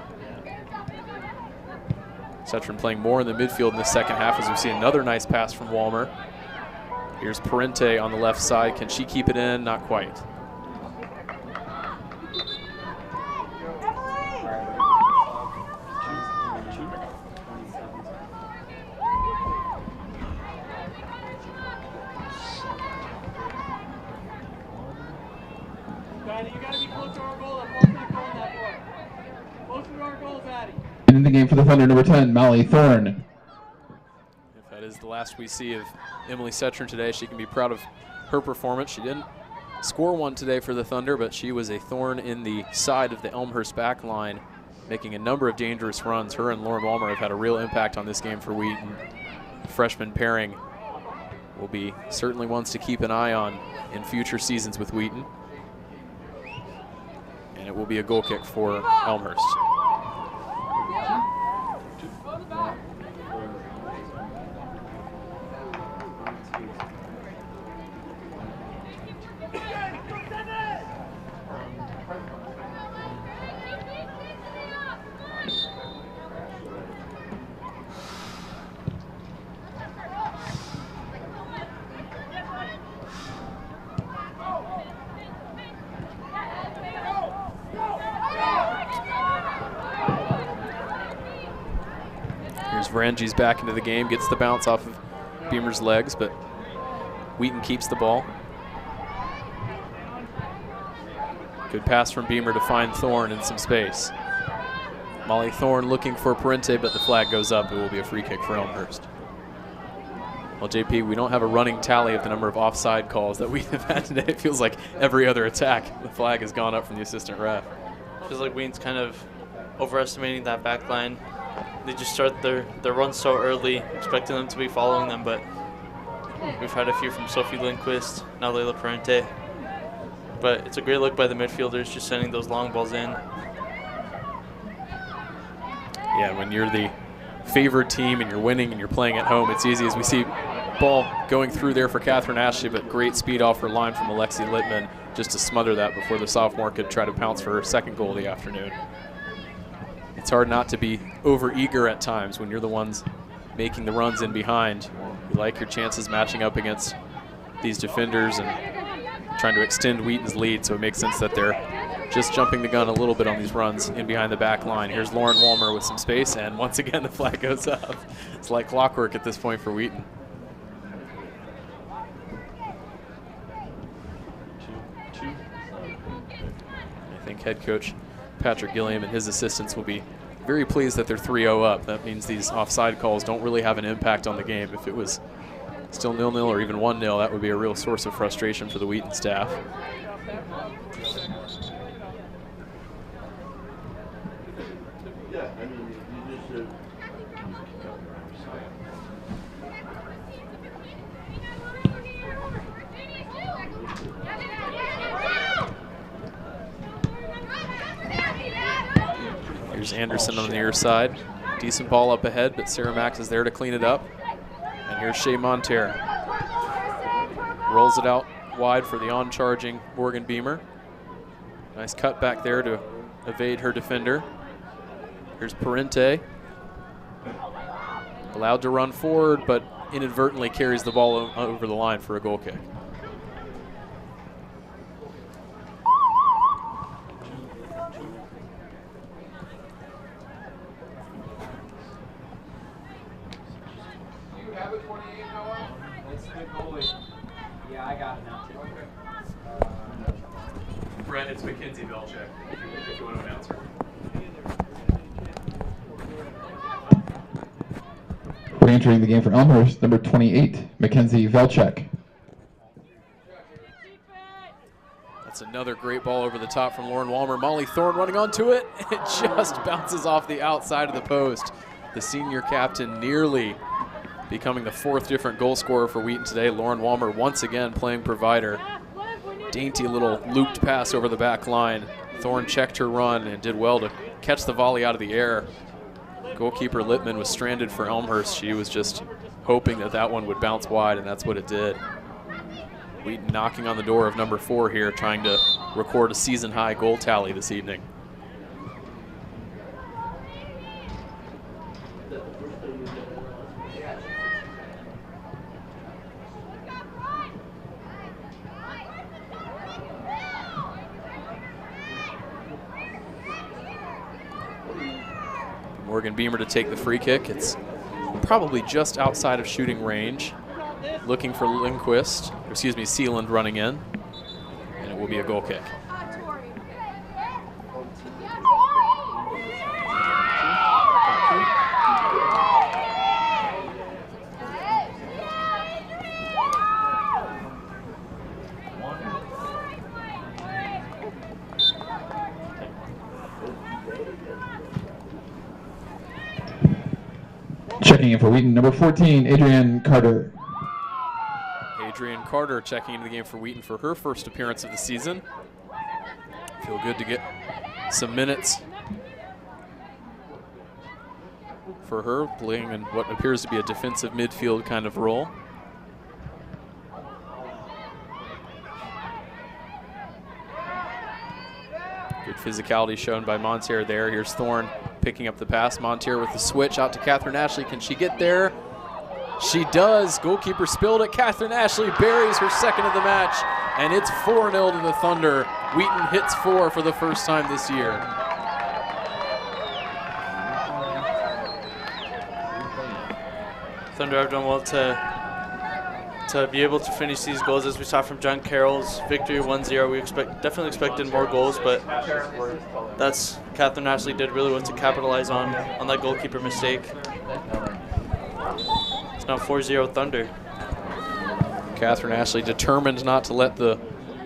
Setron playing more in the midfield in the second half as we see another nice pass from Walmer. Here's Parente on the left side. Can she keep it in? Not quite. the game for the Thunder, number 10, Molly Thorne. If that is the last we see of Emily Setron today, she can be proud of her performance. She didn't score one today for the Thunder, but she was a thorn in the side of the Elmhurst back line, making a number of dangerous runs. Her and Lauren Walmer have had a real impact on this game for Wheaton. The freshman pairing will be certainly ones to keep an eye on in future seasons with Wheaton. And it will be a goal kick for Elmhurst. Varangi's back into the game, gets the bounce off of Beamer's legs, but Wheaton keeps the ball. Good pass from Beamer to find Thorne in some space. Molly Thorne looking for Parente, but the flag goes up. It will be a free kick for Elmhurst. Well, JP, we don't have a running tally of the number of offside calls that we have had today. It feels like every other attack, the flag has gone up from the assistant ref. Feels like Wheaton's kind of overestimating that back line. They just start their run so early, expecting them to be following them, but we've had a few from Sophie Lindquist, now Layla Parente. But it's a great look by the midfielders, just sending those long balls in. Yeah, when you're the favored team and you're winning and you're playing at home, it's easy. As we see ball going through there for Catherine Ashley, but great speed off her line from Alexi Littman just to smother that before the sophomore could try to pounce for her second goal of the afternoon. It's hard not to be over-eager at times when you're the ones making the runs in behind. You like your chances matching up against these defenders and trying to extend Wheaton's lead, so it makes sense that they're just jumping the gun a little bit on these runs in behind the back line. Here's Lauren Walmer with some space, and once again the flag goes up. It's like clockwork at this point for Wheaton. I think head coach Patrick Gilliam and his assistants will be very pleased that they're 3-0 up. That means these offside calls don't really have an impact on the game. If it was still 0-0 or even 1-0, that would be a real source of frustration for the Wheaton staff. Here's Anderson on the near side. Decent ball up ahead, but Sarah Max is there to clean it up. And here's Shea Monterre. Rolls it out wide for the on-charging Morgan Beamer. Nice cut back there to evade her defender. Here's Parente. Allowed to run forward, but inadvertently carries the ball over the line for a goal kick. Brett, it's Mackenzie Velchek, if you want to announce her. Re-entering the game for Elmhurst, number 28, Mackenzie Velchek. That's another great ball over the top from Lauren Walmer. Molly Thorne running onto it. It just bounces off the outside of the post. The senior captain nearly becoming the fourth different goal scorer for Wheaton today. Lauren Walmer once again playing provider. Dainty little looped pass over the back line. Thorne checked her run and did well to catch the volley out of the air. Goalkeeper Littman was stranded for Elmhurst. She was just hoping that that one would bounce wide, and that's what it did. Wheaton knocking on the door of number 4 here, trying to record a season-high goal tally this evening. Morgan Beamer to take the free kick. It's probably just outside of shooting range. Looking for Lindquist, excuse me, Sealand running in, and it will be a goal kick. Checking in for Wheaton, number 14, Adrienne Carter. Adrienne Carter checking into the game for Wheaton for her first appearance of the season. Feel good to get some minutes for her, playing in what appears to be a defensive midfield kind of role. Good physicality shown by Monteer there. Here's Thorne picking up the pass. Monteer with the switch out to Catherine Ashley. Can she get there? She does. Goalkeeper spilled it. Catherine Ashley buries her second of the match, and it's 4-0 to the Thunder. Wheaton hits 4 for the first time this year. Thunder have done well to be able to finish these goals, as we saw from John Carroll's victory 1-0. We definitely expected more goals, but that's Catherine Ashley did really well to capitalize on that goalkeeper mistake. It's now 4-0 Thunder. Catherine Ashley determined not to let the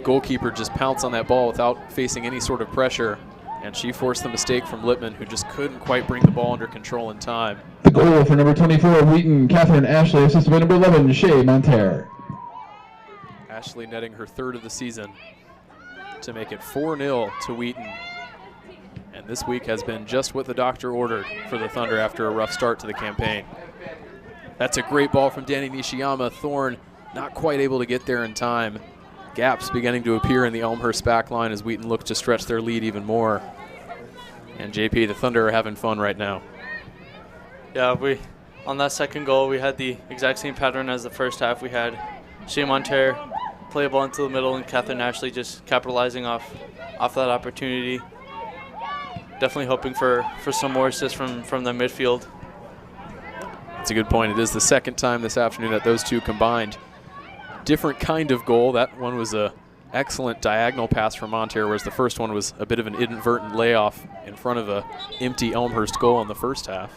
goalkeeper just pounce on that ball without facing any sort of pressure, and she forced the mistake from Lippman, who just couldn't quite bring the ball under control in time. The goal for number 24, Wheaton, Catherine Ashley, assisted by number 11, Shea Monteer. Ashley netting her third of the season to make it 4-0 to Wheaton. And this week has been just what the doctor ordered for the Thunder after a rough start to the campaign. That's a great ball from Danny Nishiyama. Thorne not quite able to get there in time. Gaps beginning to appear in the Elmhurst back line as Wheaton looks to stretch their lead even more. And JP, the Thunder are having fun right now. Yeah, on that second goal, we had the exact same pattern as the first half. We had Shea Monteer play a ball into the middle and Catherine Ashley just capitalizing off that opportunity. Definitely hoping for some more assists from the midfield. That's a good point. It is the second time this afternoon that those two combined. Different kind of goal. That one was an excellent diagonal pass from Monteer, whereas the first one was a bit of an inadvertent layoff in front of an empty Elmhurst goal in the first half.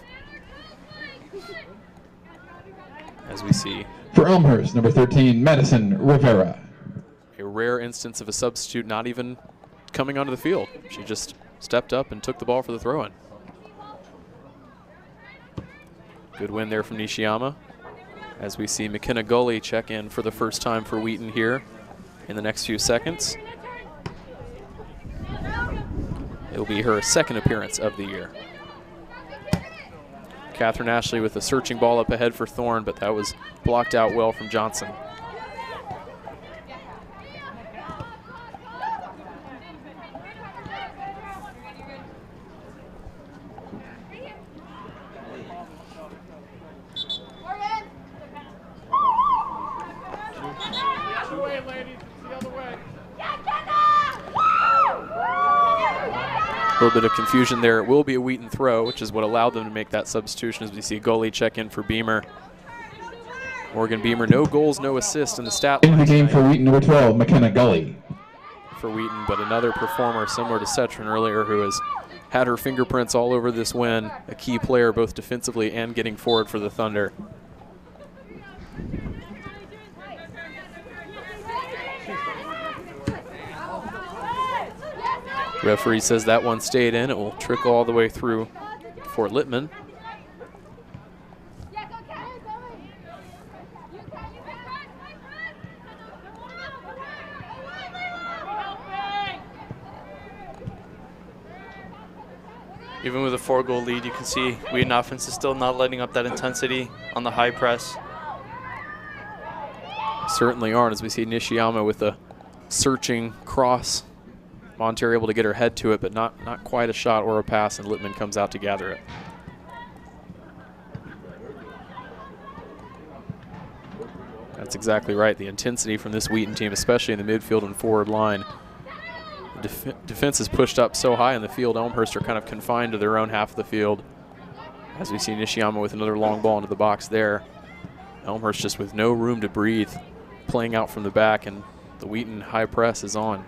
As we see. For Elmhurst, number 13, Madison Rivera. A rare instance of a substitute not even coming onto the field. She just stepped up and took the ball for the throw-in. Good win there from Nishiyama. As we see McKenna Gully check in for the first time for Wheaton here in the next few seconds. It'll be her second appearance of the year. Catherine Ashley with a searching ball up ahead for Thorne, but that was blocked out well from Johnson. A little bit of confusion there. It will be a Wheaton throw, which is what allowed them to make that substitution, as we see Gully check in for Beamer. Morgan Beamer, no goals, no assists in the stat line. In the game for Wheaton, number 12, McKenna Gully. For Wheaton, but another performer similar to Setron earlier who has had her fingerprints all over this win, a key player both defensively and getting forward for the Thunder. Referee says that one stayed in. It will trickle all the way through for Lippman. Even with a 4-goal lead, you can see Wheaton offense is still not letting up that intensity on the high press. Certainly aren't, as we see Nishiyama with a searching cross. Monteer able to get her head to it, but not quite a shot or a pass, and Lippman comes out to gather it. That's exactly right. The intensity from this Wheaton team, especially in the midfield and forward line. The defense is pushed up so high in the field, Elmhurst are kind of confined to their own half of the field. As we see Nishiyama with another long ball into the box there. Elmhurst just with no room to breathe, playing out from the back, and the Wheaton high press is on.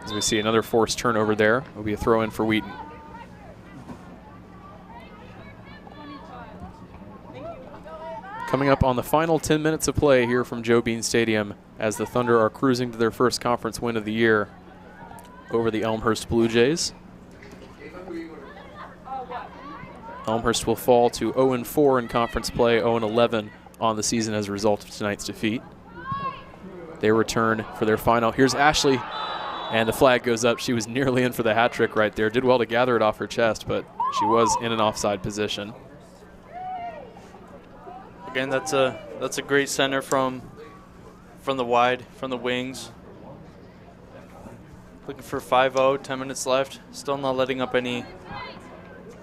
As we see another forced turnover there, it'll be a throw in for Wheaton. Coming up on the final 10 minutes of play here from Joe Bean Stadium as the Thunder are cruising to their first conference win of the year over the Elmhurst Blue Jays. Elmhurst will fall to 0-4 in conference play, 0-11 on the season as a result of tonight's defeat. They return for their final. Here's Ashley, and the flag goes up. She was nearly in for the hat trick right there. Did well to gather it off her chest, but she was in an offside position. Again, that's a great center from the wide, from the wings. Looking for 5-0, 10 minutes left. Still not letting up any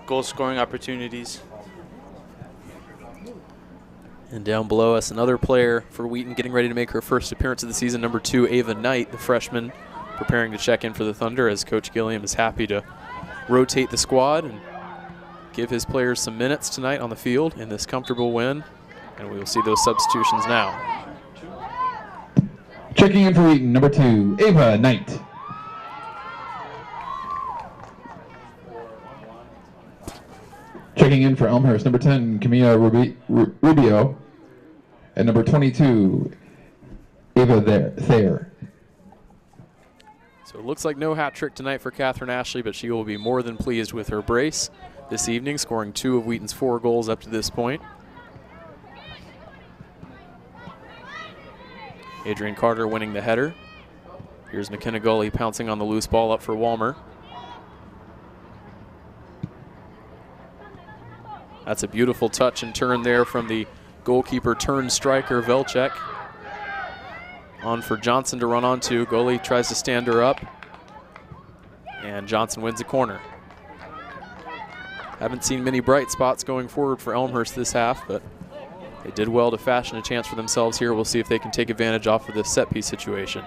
goal-scoring opportunities. And down below us, another player for Wheaton getting ready to make her first appearance of the season, number 2, Ava Knight, the freshman, preparing to check in for the Thunder as Coach Gilliam is happy to rotate the squad and give his players some minutes tonight on the field in this comfortable win. And we will see those substitutions now. Checking in for Wheaton, number 2, Ava Knight. Checking in for Elmhurst, number 10, Camilla Rubio. And number 22, Ava Thayer. So it looks like no hat trick tonight for Catherine Ashley, but she will be more than pleased with her brace this evening, scoring 2 of Wheaton's 4 goals up to this point. Adrian Carter winning the header. Here's McKenna Gully pouncing on the loose ball up for Walmer. That's a beautiful touch and turn there from the goalkeeper turned striker, Velchek. On for Johnson to run onto. Gully tries to stand her up, and Johnson wins a corner. Haven't seen many bright spots going forward for Elmhurst this half, but they did well to fashion a chance for themselves here. We'll see if they can take advantage off of this set piece situation.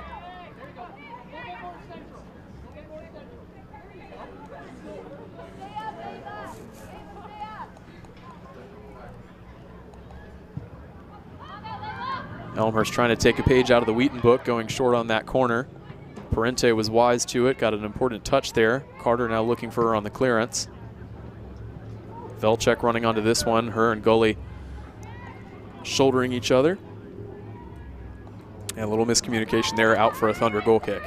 Elmhurst trying to take a page out of the Wheaton book, going short on that corner. Parente was wise to it, got an important touch there. Carter now looking for her on the clearance. Velchek running onto this one, her and Gully shouldering each other. And a little miscommunication there, out for a Thunder goal kick.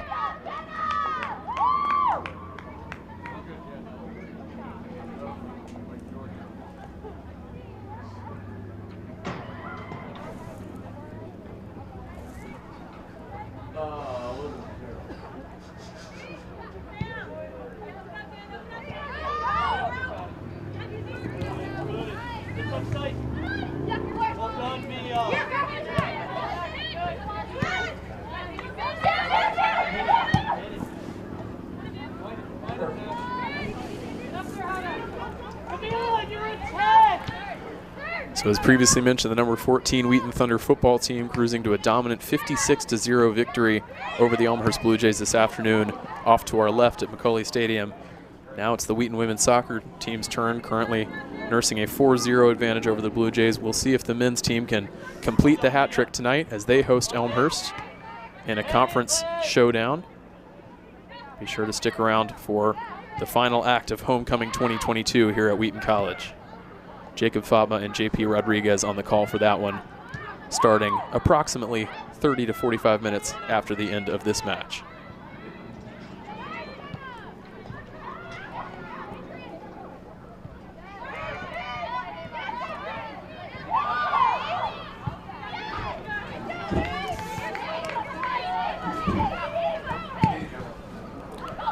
So as previously mentioned, the number 14 Wheaton Thunder football team cruising to a dominant 56-0 victory over the Elmhurst Blue Jays this afternoon, off to our left at McCauley Stadium. Now it's the Wheaton women's soccer team's turn, currently nursing a 4-0 advantage over the Blue Jays. We'll see if the men's team can complete the hat trick tonight as they host Elmhurst in a conference showdown. Be sure to stick around for the final act of Homecoming 2022 here at Wheaton College. Jacob Fabma and JP Rodriguez on the call for that one, starting approximately 30 to 45 minutes after the end of this match.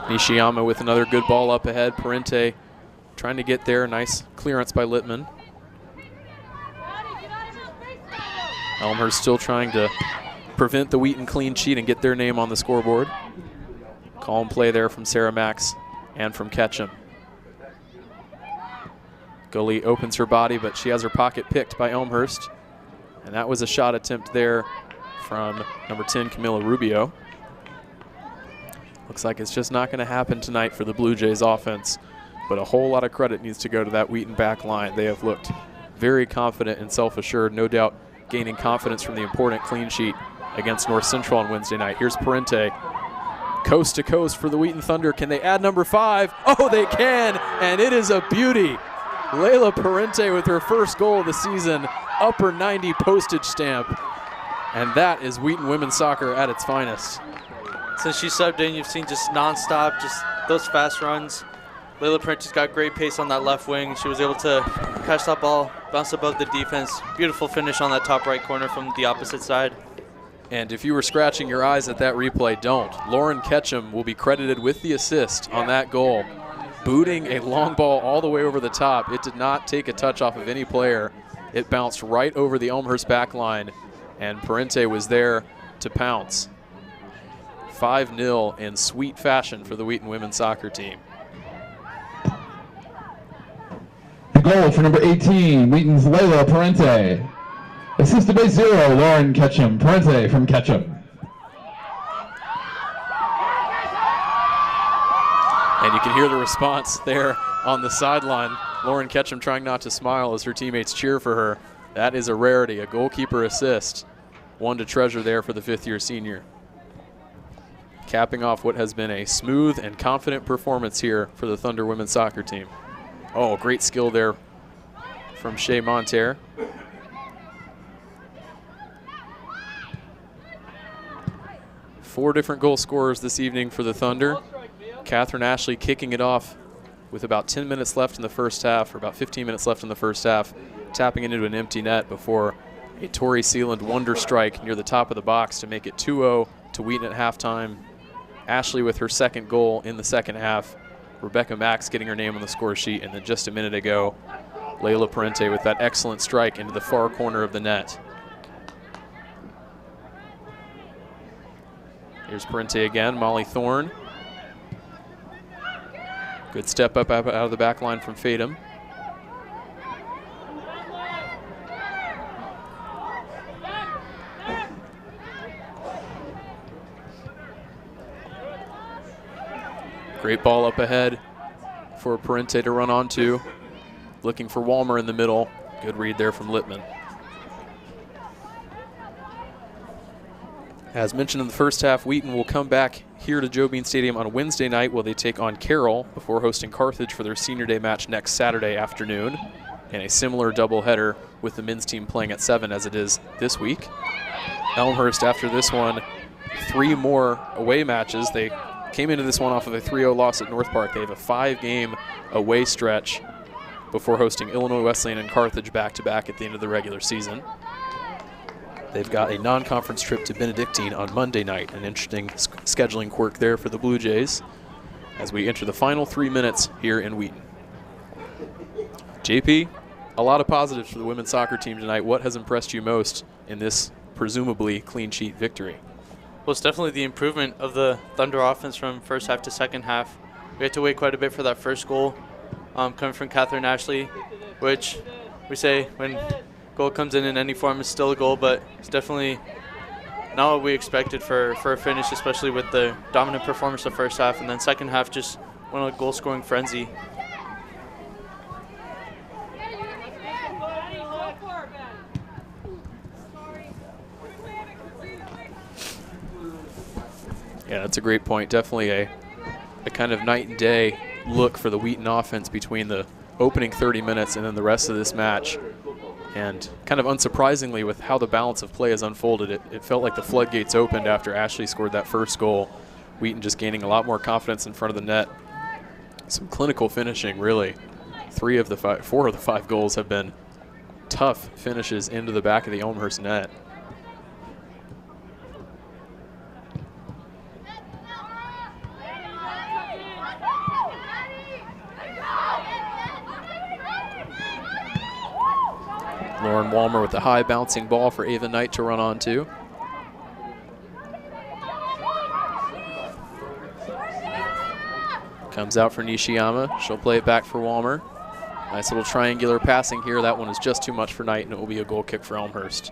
Nishiyama with another good ball up ahead. Parente trying to get there. Nice clearance by Littman. Elmhurst still trying to prevent the Wheaton clean sheet and get their name on the scoreboard. Calm play there from Sarah Max and from Ketchum. Gully opens her body, but she has her pocket picked by Elmhurst. And that was a shot attempt there from number 10, Camilla Rubio. Looks like it's just not going to happen tonight for the Blue Jays offense, but a whole lot of credit needs to go to that Wheaton back line. They have looked very confident and self-assured, no doubt gaining confidence from the important clean sheet against North Central on Wednesday night. Here's Parente, coast to coast for the Wheaton Thunder. Can they add number 5? Oh, they can, and it is a beauty. Layla Parente with her first goal of the season, upper 90 postage stamp, and that is Wheaton women's soccer at its finest. Since she subbed in, you've seen just nonstop, just those fast runs. Layla Prentice got great pace on that left wing. She was able to catch that ball, bounce above the defense. Beautiful finish on that top right corner from the opposite side. And if you were scratching your eyes at that replay, don't. Lauren Ketchum will be credited with the assist on that goal, booting a long ball all the way over the top. It did not take a touch off of any player. It bounced right over the Elmhurst back line, and Parente was there to pounce. 5-0 in sweet fashion for the Wheaton women's soccer team. The goal for number 18, Wheaton's Layla Parente. Assisted by 0, Lauren Ketchum. Parente from Ketchum. And you can hear the response there on the sideline. Lauren Ketchum trying not to smile as her teammates cheer for her. That is a rarity, a goalkeeper assist. One to treasure there for the 5th-year senior. Capping off what has been a smooth and confident performance here for the Thunder women's soccer team. Oh, great skill there from Shea Monterre. Four different goal scorers this evening for the Thunder. Catherine Ashley kicking it off with about 10 minutes left in the first half, or about 15 minutes left in the first half, tapping into an empty net before a Tori Sealand wonder strike near the top of the box to make it 2-0 to Wheaton at halftime. Ashley with her second goal in the second half. Rebecca Max getting her name on the score sheet, and then just a minute ago, Layla Parente with that excellent strike into the far corner of the net. Here's Parente again, Molly Thorne. Good step up out of the back line from Fatum. Great ball up ahead for Parente to run onto. Looking for Walmer in the middle. Good read there from Littman. As mentioned in the first half, Wheaton will come back here to Joe Bean Stadium on Wednesday night where they take on Carroll before hosting Carthage for their senior day match next Saturday afternoon. And a similar doubleheader with the men's team playing at 7 as it is this week. Elmhurst, after this one, 3 more away matches. They came into this one off of a 3-0 loss at North Park. They have a 5-game away stretch before hosting Illinois Wesleyan and Carthage back-to-back at the end of the regular season. They've got a non-conference trip to Benedictine on Monday night. An interesting scheduling quirk there for the Blue Jays as we enter the final 3 minutes here in Wheaton. JP, a lot of positives for the women's soccer team tonight. What has impressed you most in this presumably clean sheet victory? Well, it's definitely the improvement of the Thunder offense from first half to second half. We had to wait quite a bit for that first goal coming from Catherine Ashley, which we say when goal comes in any form is still a goal, but it's definitely not what we expected for a finish, especially with the dominant performance of first half, and then second half just went on a goal-scoring frenzy. Yeah, that's a great point. Definitely a kind of night and day look for the Wheaton offense between the opening 30 minutes and then the rest of this match. And kind of unsurprisingly with how the balance of play has unfolded, it felt like the floodgates opened after Ashley scored that first goal. Wheaton just gaining a lot more confidence in front of the net. Some clinical finishing, really. 4 of the 5 goals have been tough finishes into the back of the Elmhurst net. Lauren Walmer with the high bouncing ball for Ava Knight to run onto. Comes out for Nishiyama. She'll play it back for Walmer. Nice little triangular passing here. That one is just too much for Knight, and it will be a goal kick for Elmhurst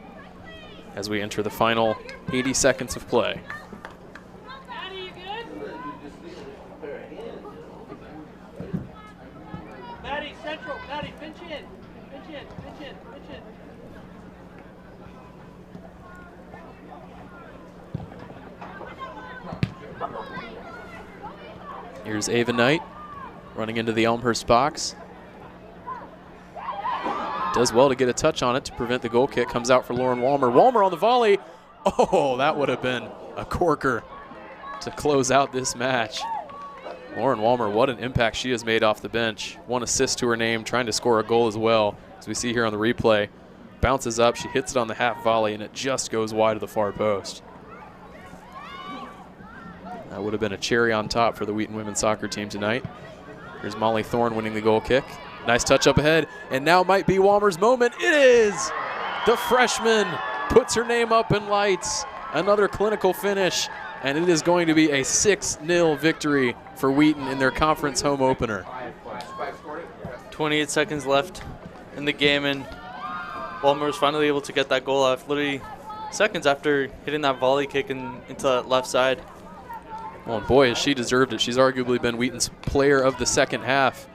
as we enter the final 80 seconds of play. Maddie, central. Maddie, pinch in. Pinch in. Pinch in. Pinch in. Here's Ava Knight running into the Elmhurst box. Does well to get a touch on it to prevent the goal kick. Comes out for Lauren Walmer. Walmer on the volley. Oh, that would have been a corker to close out this match. Lauren Walmer, what an impact she has made off the bench. 1 assist to her name, trying to score a goal as well, as we see here on the replay. Bounces up, she hits it on the half volley, and it just goes wide of the far post. That would have been a cherry on top for the Wheaton women's soccer team tonight. Here's Molly Thorne winning the goal kick. Nice touch up ahead, and now might be Walmer's moment. It is! The freshman puts her name up in lights. Another clinical finish, and it is going to be a 6-0 victory for Wheaton in their conference home opener. 28 seconds left in the game, and Walmer was finally able to get that goal off literally seconds after hitting that volley kick into that left side. Well, and boy, has she deserved it. She's arguably been Wheaton's player of the second half,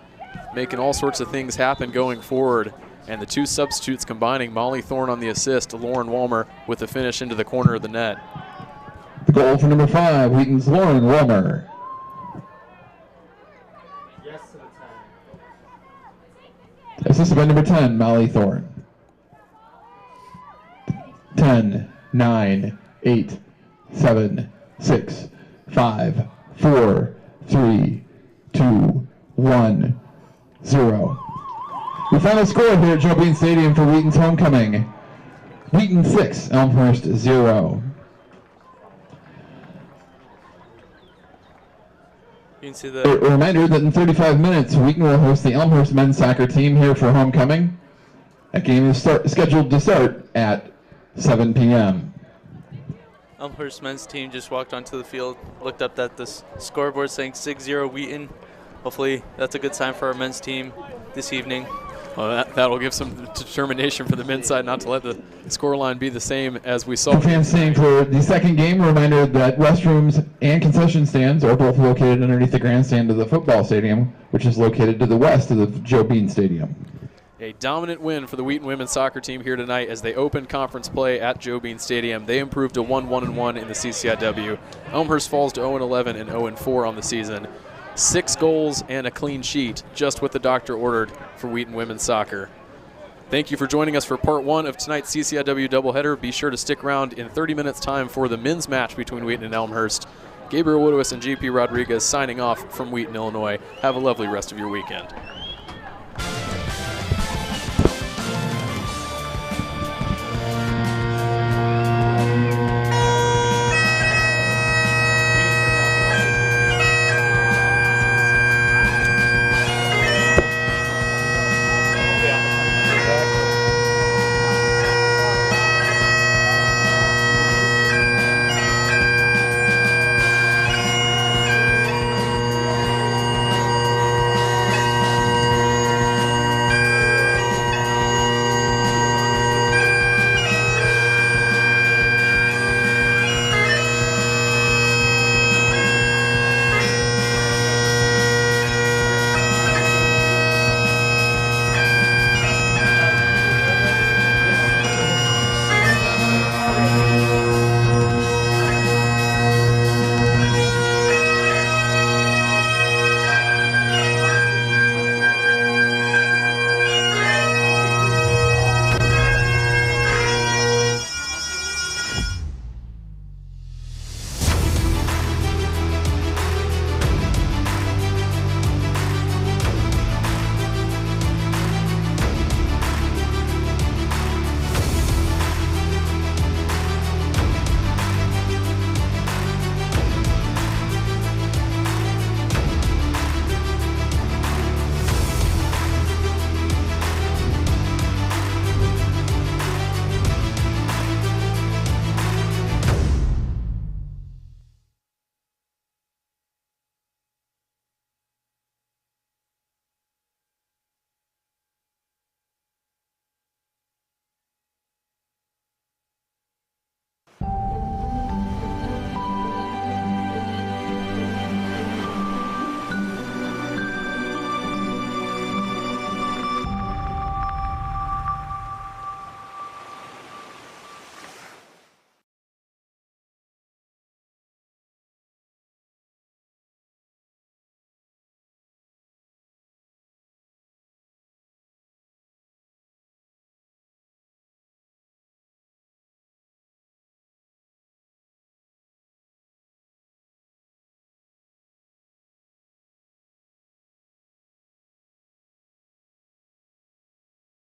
making all sorts of things happen going forward. And the 2 substitutes combining, Molly Thorne on the assist, Lauren Walmer with the finish into the corner of the net. The goal for number 5, Wheaton's Lauren Walmer. Yes to the 10. Assisted by number 10, Molly Thorne. 10, 9, 8, 7, 6, 5, 4, 3, 2, 1, 0. The final score here at Joe Bean Stadium for Wheaton's homecoming. Wheaton 6, Elmhurst 0. You can see the A reminder that in 35 minutes, Wheaton will host the Elmhurst men's soccer team here for homecoming. That game is scheduled to start at 7 p.m. Elmhurst men's team just walked onto the field, looked up at the scoreboard saying 6-0 Wheaton. Hopefully that's a good sign for our men's team this evening. Well, that'll give some determination for the men's side not to let the scoreline be the same as we saw. For fans staying for the second game, a reminder that restrooms and concession stands are both located underneath the grandstand of the football stadium, which is located to the west of the Joe Bean Stadium. A dominant win for the Wheaton women's soccer team here tonight as they opened conference play at Joe Bean Stadium. They improved to 1-1-1 in the CCIW. Elmhurst falls to 0-11 and 0-4 on the season. 6 goals and a clean sheet, just what the doctor ordered for Wheaton women's soccer. Thank you for joining us for part 1 of tonight's CCIW doubleheader. Be sure to stick around in 30 minutes time for the men's match between Wheaton and Elmhurst. Gabriel Woodowis and GP Rodriguez signing off from Wheaton, Illinois. Have a lovely rest of your weekend.